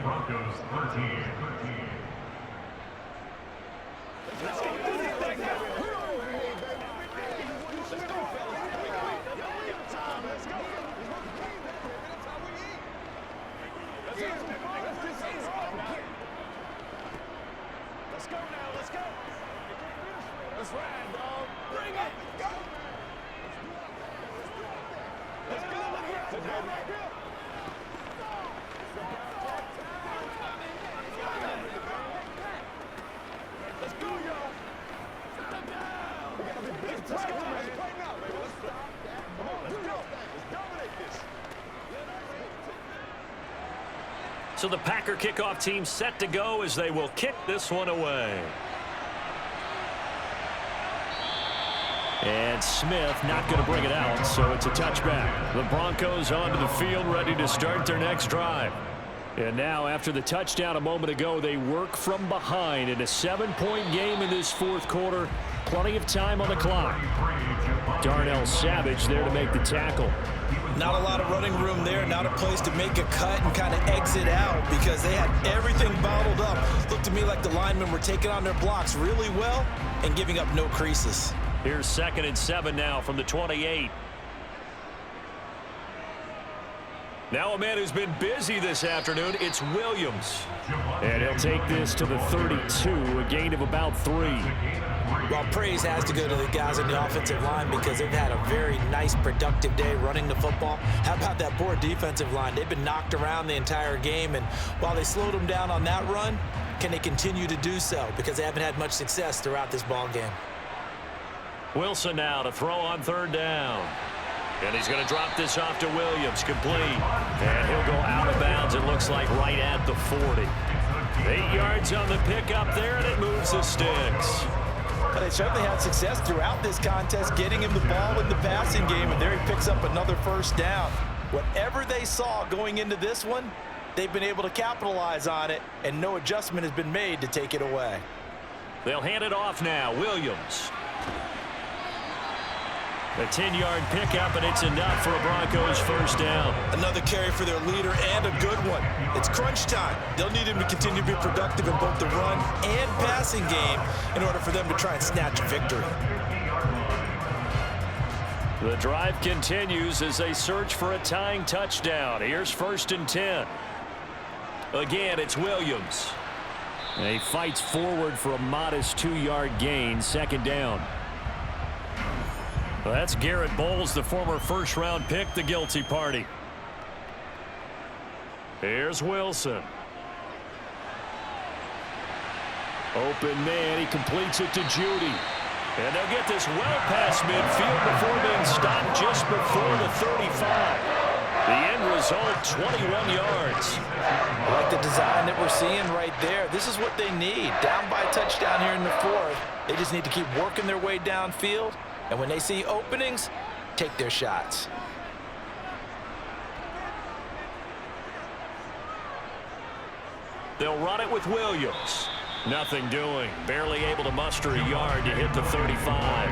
Broncos 13. Let's go. Let's ride, dog. Bring it. Go. Let's go. Let's go. Let's go, y'all. Let's go, man. Let's play now, baby. Let's go. Come on, let's go. Let's dominate this. So the Packer kickoff team set to go as they will kick this one away. and Smith not going to bring it out, so it's a touchback. The Broncos onto the field, ready to start their next drive. And now, after the touchdown a moment ago, they work from behind in a 7-point game in this fourth quarter. Plenty of time on the clock. Darnell Savage there to make the tackle. Not a lot of running room there, not a place to make a cut and kind of exit out because they had everything bottled up. Looked to me like the linemen were taking on their blocks really well and giving up no creases. Here's 2nd and 7 now from the 28. Now a man who's been busy this afternoon, it's Williams. And he'll take this to the 32, a gain of about 3. Well, praise has to go to the guys on the offensive line because they've had a very nice, productive day running the football. How about that poor defensive line? They've been knocked around the entire game, and while they slowed them down on that run, can they continue to do so? Because they haven't had much success throughout this ball game. Wilson now to throw on 3rd down. And he's going to drop this off to Williams, complete. And he'll go out of bounds, it looks like, right at the 40. 8 yards on the pickup there, and it moves the sticks. But they certainly had success throughout this contest, getting him the ball in the passing game, and there he picks up another 1st down. Whatever they saw going into this one, they've been able to capitalize on it, and no adjustment has been made to take it away. They'll hand it off now. Williams. A 10-yard pickup, and it's enough for a Broncos 1st down. Another carry for their leader and a good one. It's crunch time. They'll need him to continue to be productive in both the run and passing game in order for them to try and snatch a victory. The drive continues as they search for a tying touchdown. Here's 1st and 10. Again, it's Williams. He fights forward for a modest 2-yard gain, 2nd down. Well, that's Garrett Bowles, the former 1st-round pick, the guilty party. Here's Wilson. Open man, he completes it to Judy. And they'll get this well past midfield before being stopped just before the 35. The end result, 21 yards. I like the design that we're seeing right there. This is what they need. Down by a touchdown here in the 4th. They just need to keep working their way downfield. And when they see openings, take their shots. They'll run it with Williams. Nothing doing. Barely able to muster a yard to hit the 35.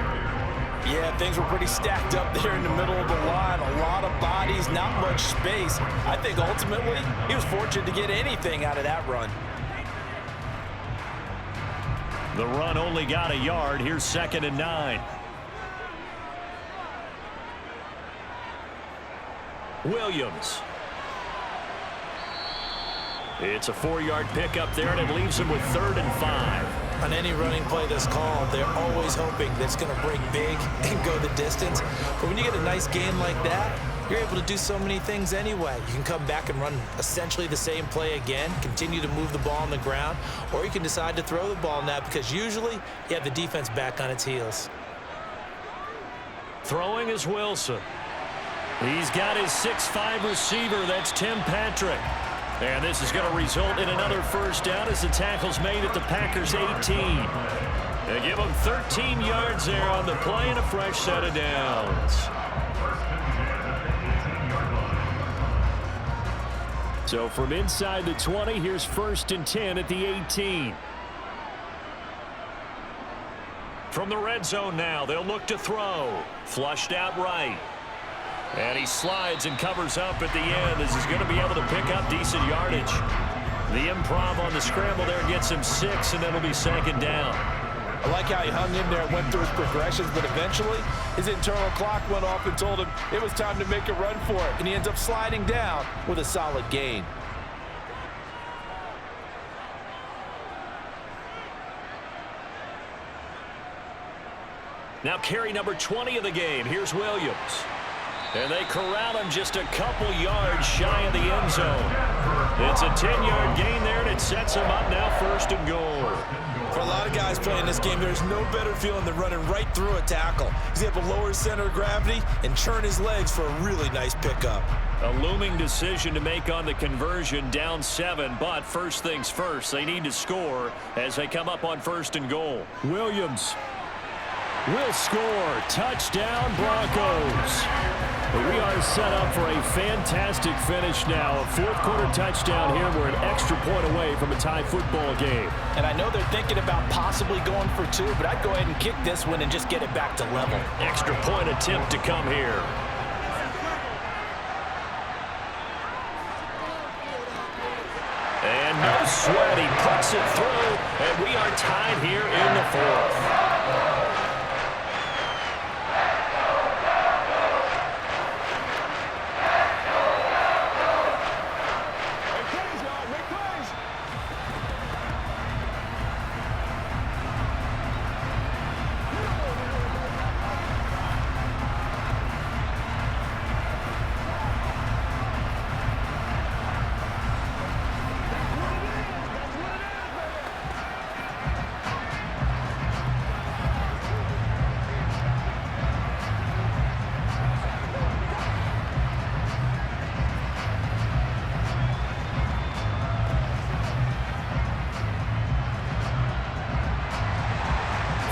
Yeah, things were pretty stacked up there in the middle of the line. A lot of bodies, not much space. I think ultimately he was fortunate to get anything out of that run. The run only got a yard. Here's 2nd and 9. Williams. It's a 4-yard pickup there, and it leaves him with 3rd and 5. On any running play that's called, they're always hoping that it's going to break big and go the distance. But when you get a nice gain like that, you're able to do so many things anyway. You can come back and run essentially the same play again, continue to move the ball on the ground, or you can decide to throw the ball now because usually you have the defense back on its heels. Throwing is Wilson. He's got his 6'5" receiver. That's Tim Patrick. And this is going to result in another 1st down as the tackle's made at the Packers' 18. They give him 13 yards there on the play and a fresh set of downs. So from inside the 20, here's 1st and 10 at the 18. From the red zone now, they'll look to throw. Flushed out right. And he slides and covers up at the end as he's going to be able to pick up decent yardage. The improv on the scramble there gets him 6, and that'll be 2nd down. I like how he hung in there and went through his progressions, but eventually his internal clock went off and told him it was time to make a run for it, and he ends up sliding down with a solid gain. Now carry number 20 of the game. Here's Williams. And they corral him just a couple yards shy of the end zone. It's a 10-yard gain there, and it sets him up now 1st and goal. For a lot of guys playing this game, there's no better feeling than running right through a tackle. He's able to lower his center of gravity and churn his legs for a really nice pickup. A looming decision to make on the conversion, down 7, but first things first, they need to score as they come up on 1st and goal. Williams. will score. Touchdown, Broncos. We are set up for a fantastic finish now. A fourth-quarter touchdown here. We're an extra point away from a tie football game. And I know they're thinking about possibly going for two, but I'd go ahead and kick this one and just get it back to level. Extra point attempt to come here. And no sweat. He puts it through, and we are tied here in the fourth.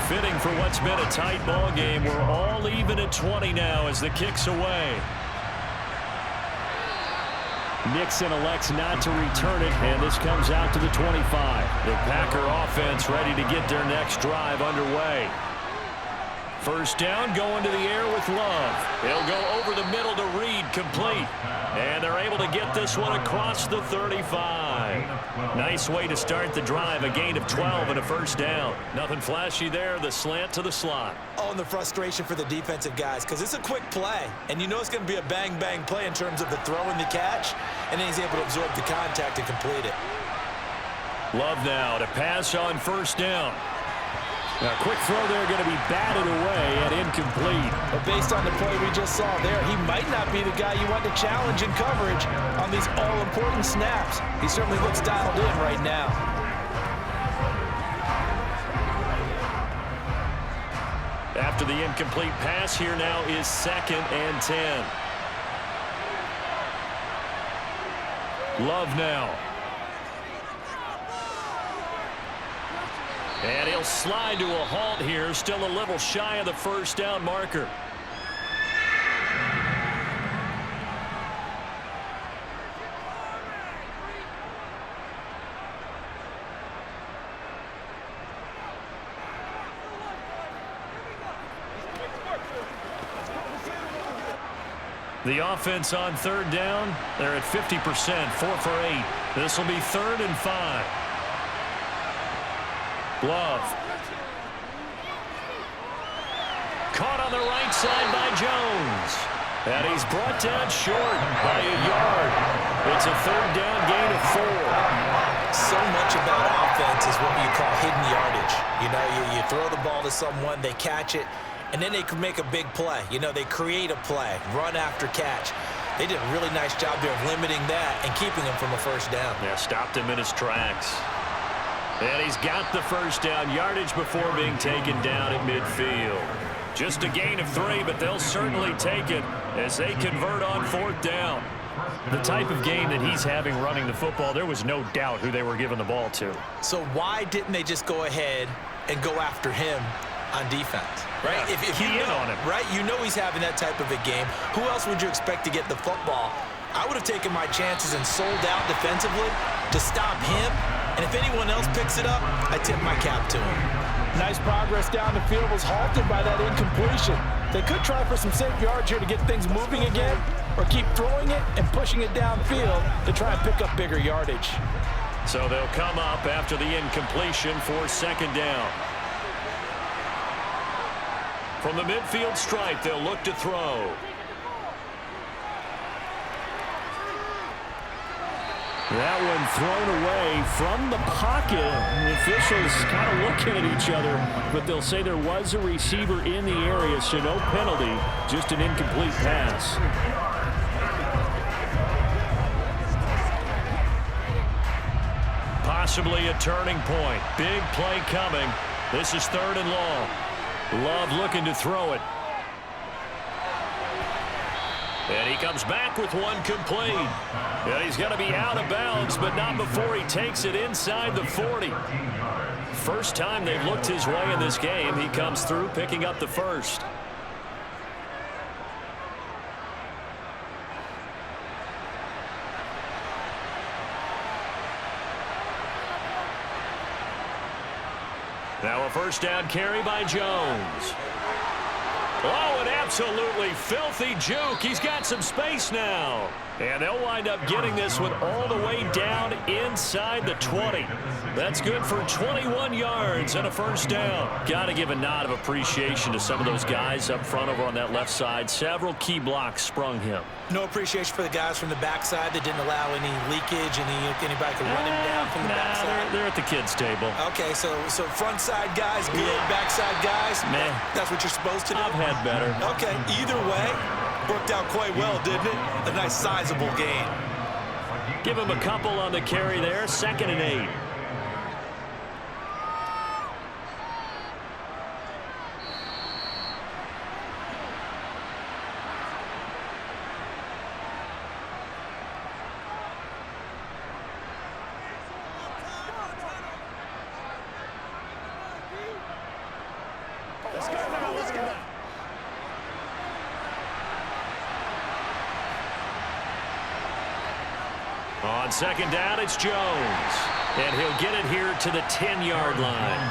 Fitting for what's been a tight ball game. We're all even at 20 now as the kick's away. Nixon elects not to return it, and this comes out to the 25. The Packer offense ready to get their next drive underway. First down, going to the air with Love. He'll go over the middle to Reed, complete. And they're able to get this one across the 35. Nice way to start the drive, a gain of 12 and a first down. Nothing flashy there, the slant to the slot. Oh, and the frustration for the defensive guys, because it's a quick play, and you know it's going to be a bang-bang play in terms of the throw and the catch, and then he's able to absorb the contact and complete it. Love now to pass on first down. Now, a quick throw there going to be batted away and incomplete. But based on the play we just saw there, he might not be the guy you want to challenge in coverage on these all-important snaps. He certainly looks dialed in right now. After the incomplete pass, here now is 2nd and 10. Love now. And he'll slide to a halt here, still a little shy of the first down marker. The offense on third down, they're at 50%, 4 for 8. This will be 3rd and 5. Love. Caught on the right side by Jones. And he's brought down short by a yard. It's a 3rd down gain of 4. So much about offense is what you call hidden yardage. You know, you throw the ball to someone, they catch it, and then they can make a big play. You know, they create a play, run after catch. They did a really nice job there of limiting that and keeping him from a first down. Yeah, stopped him in his tracks. And he's got the first down yardage before being taken down at midfield. Just a gain of 3, but they'll certainly take it as they convert on 4th down. The type of game that he's having running the football, there was no doubt who they were giving the ball to. So why didn't they just go ahead and go after him on defense? Right? Yeah, if you know, on him. right? You know he's having that type of a game. Who else would you expect to get the football? I would have taken my chances and sold out defensively to stop him. And if anyone else picks it up, I tip my cap to him. Nice progress down the field was halted by that incompletion. They could try for some safe yards here to get things moving again, or keep throwing it and pushing it downfield to try and pick up bigger yardage. So they'll come up after the incompletion for 2nd down. From the midfield stripe, they'll look to throw. That one thrown away from the pocket. The officials kind of looking at each other, but they'll say there was a receiver in the area, so no penalty, just an incomplete pass. Possibly a turning point. Big play coming. This is 3rd and long. Love looking to throw it. And he comes back with one complete. And he's going to be out of bounds, but not before he takes it inside the 40. First time they've looked his way in this game, he comes through picking up the first. Now a first down carry by Jones. Oh, an absolutely filthy juke. He's got some space now. And they'll wind up getting this one all the way down inside the 20. That's good for 21 yards and a first down. Got to give a nod of appreciation to some of those guys up front over on that left side. Several key blocks sprung him. No appreciation for the guys from the backside that didn't allow any leakage, anybody could run him down from the backside. They're at the kids' table. Okay, so front side guys good, backside guys, man, that's what you're supposed to do? I've had better. Okay, either way, worked out quite well, didn't it? A nice sizable gain. Give him a couple on the carry there, 2nd and 8. On 2nd down, it's Jones. And he'll get it here to the 10-yard line.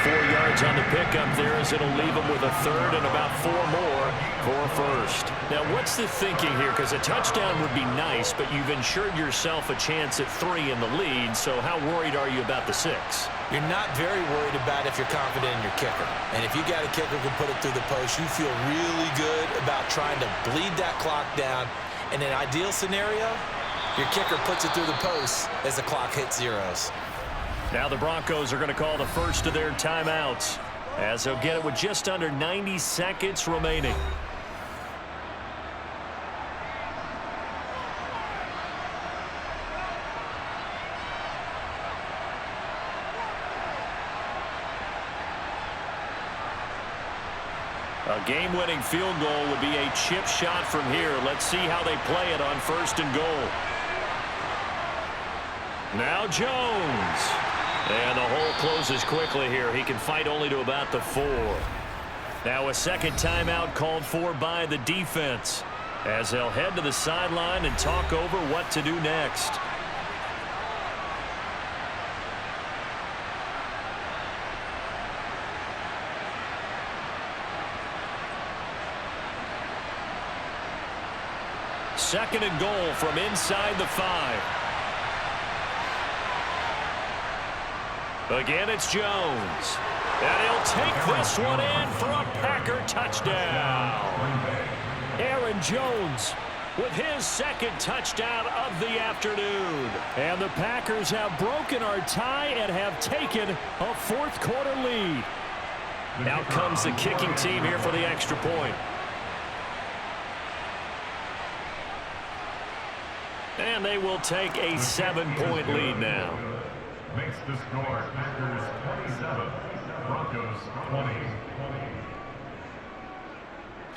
4 yards on the pickup there as it'll leave him with a third and about 4 more for a first. Now, what's the thinking here? Because a touchdown would be nice, but you've ensured yourself a chance at 3 in the lead, so how worried are you about the 6? You're not very worried about if you're confident in your kicker. And if you got a kicker who can put it through the post, you feel really good about trying to bleed that clock down. In an ideal scenario, your kicker puts it through the post as the clock hits zeros. Now the Broncos are going to call the first of their timeouts as they'll get it with just under 90 seconds remaining. A game-winning field goal would be a chip shot from here. Let's see how they play it on 1st and goal. Now Jones. And the hole closes quickly here. He can fight only to about the 4. Now a second timeout called for by the defense as they'll head to the sideline and talk over what to do next. Second and goal from inside the 5. Again, it's Jones. And he'll take this one in for a Packer touchdown. Aaron Jones with his 2nd touchdown of the afternoon. And the Packers have broken our tie and have taken a 4th quarter lead. Out comes the kicking team here for the extra point. And they will take a 7-point lead now. Makes the score Packers 27, Broncos 20.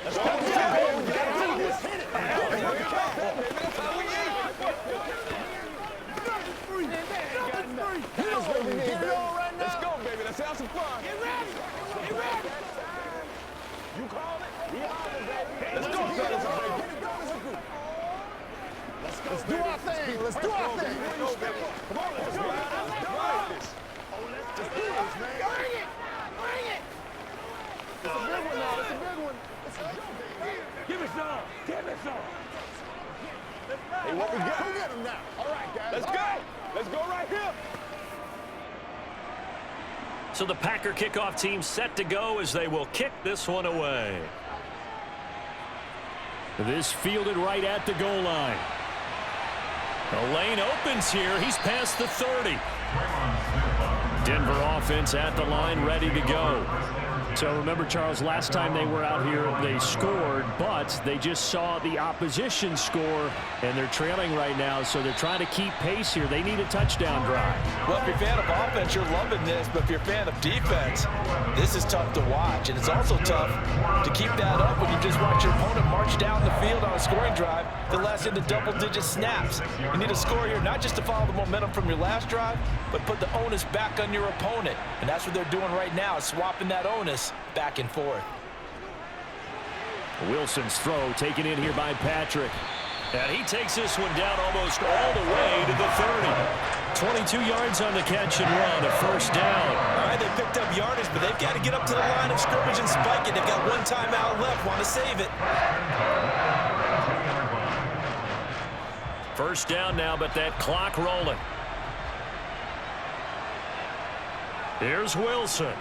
Let's go. Let's go, baby. Let's have some fun. Get ready. Get ready. You call it? We are, baby. Let's go, fellas. Let's do our thing. Let's do our thing. Come on, let's go. Let's do this, man. Bring it. Bring it. It's a big one now. It's a big one. It's a big one. Give me some. Give me some. Hey, what we got? Go get him now. All right, guys. Let's go. Let's go right here. So the Packer kickoff team set to go as they will kick this one away. This fielded right at the goal line. The lane opens here. He's past the 30. Denver offense at the line, ready to go. So remember, Charles, last time they were out here, they scored, but they just saw the opposition score, and they're trailing right now, so they're trying to keep pace here. They need a touchdown drive. Well, if you're a fan of offense, you're loving this, but if you're a fan of defense, this is tough to watch, and it's also tough to keep that up when you just watch your opponent march down the field on a scoring drive that lasts into double-digit snaps. You need a score here, not just to follow the momentum from your last drive, but put the onus back on your opponent, and that's what they're doing right now, swapping that onus back and forth. Wilson's throw taken in here by Patrick. And he takes this one down almost all the way to the 30. 22 yards on the catch and run, a first down. All right, they picked up yardage, but they've got to get up to the line of scrimmage and spike it. They've got one timeout left, want to save it. First down now, but that clock rolling. Here's Wilson.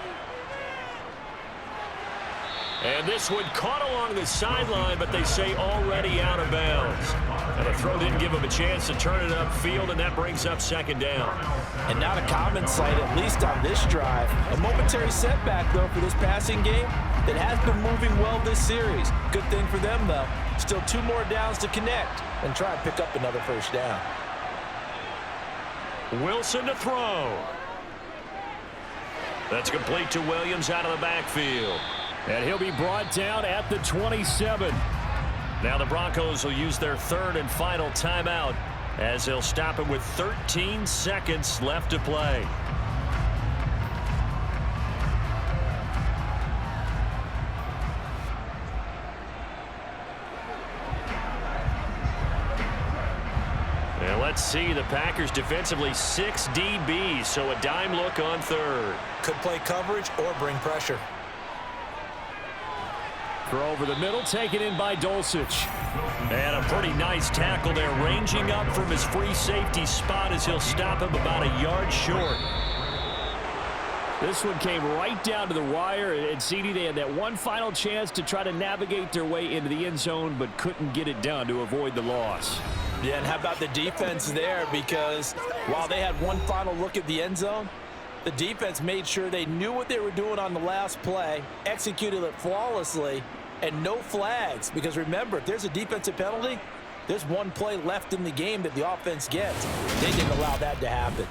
And this one caught along the sideline, but they say already out of bounds. And the throw didn't give him a chance to turn it upfield, and that brings up second down. And not a common sight, at least on this drive. A momentary setback, though, for this passing game that has been moving well this series. Good thing for them, though. Still 2 more downs to connect and try and pick up another first down. Wilson to throw. That's complete to Williams out of the backfield. And he'll be brought down at the 27. Now the Broncos will use their third and final timeout as they'll stop him with 13 seconds left to play. And let's see, the Packers defensively 6 DBs, so a dime look on third. Could play coverage or bring pressure. Throw over the middle, taken in by Dulcich. And a pretty nice tackle there, ranging up from his free safety spot as he'll stop him about a yard short. This one came right down to the wire, and CD, they had that one final chance to try to navigate their way into the end zone, but couldn't get it done to avoid the loss. Yeah, and how about the defense there? Because while they had one final look at the end zone, the defense made sure they knew what they were doing on the last play, executed it flawlessly, and no flags. Because remember, if there's a defensive penalty, there's one play left in the game that the offense gets. They didn't allow that to happen.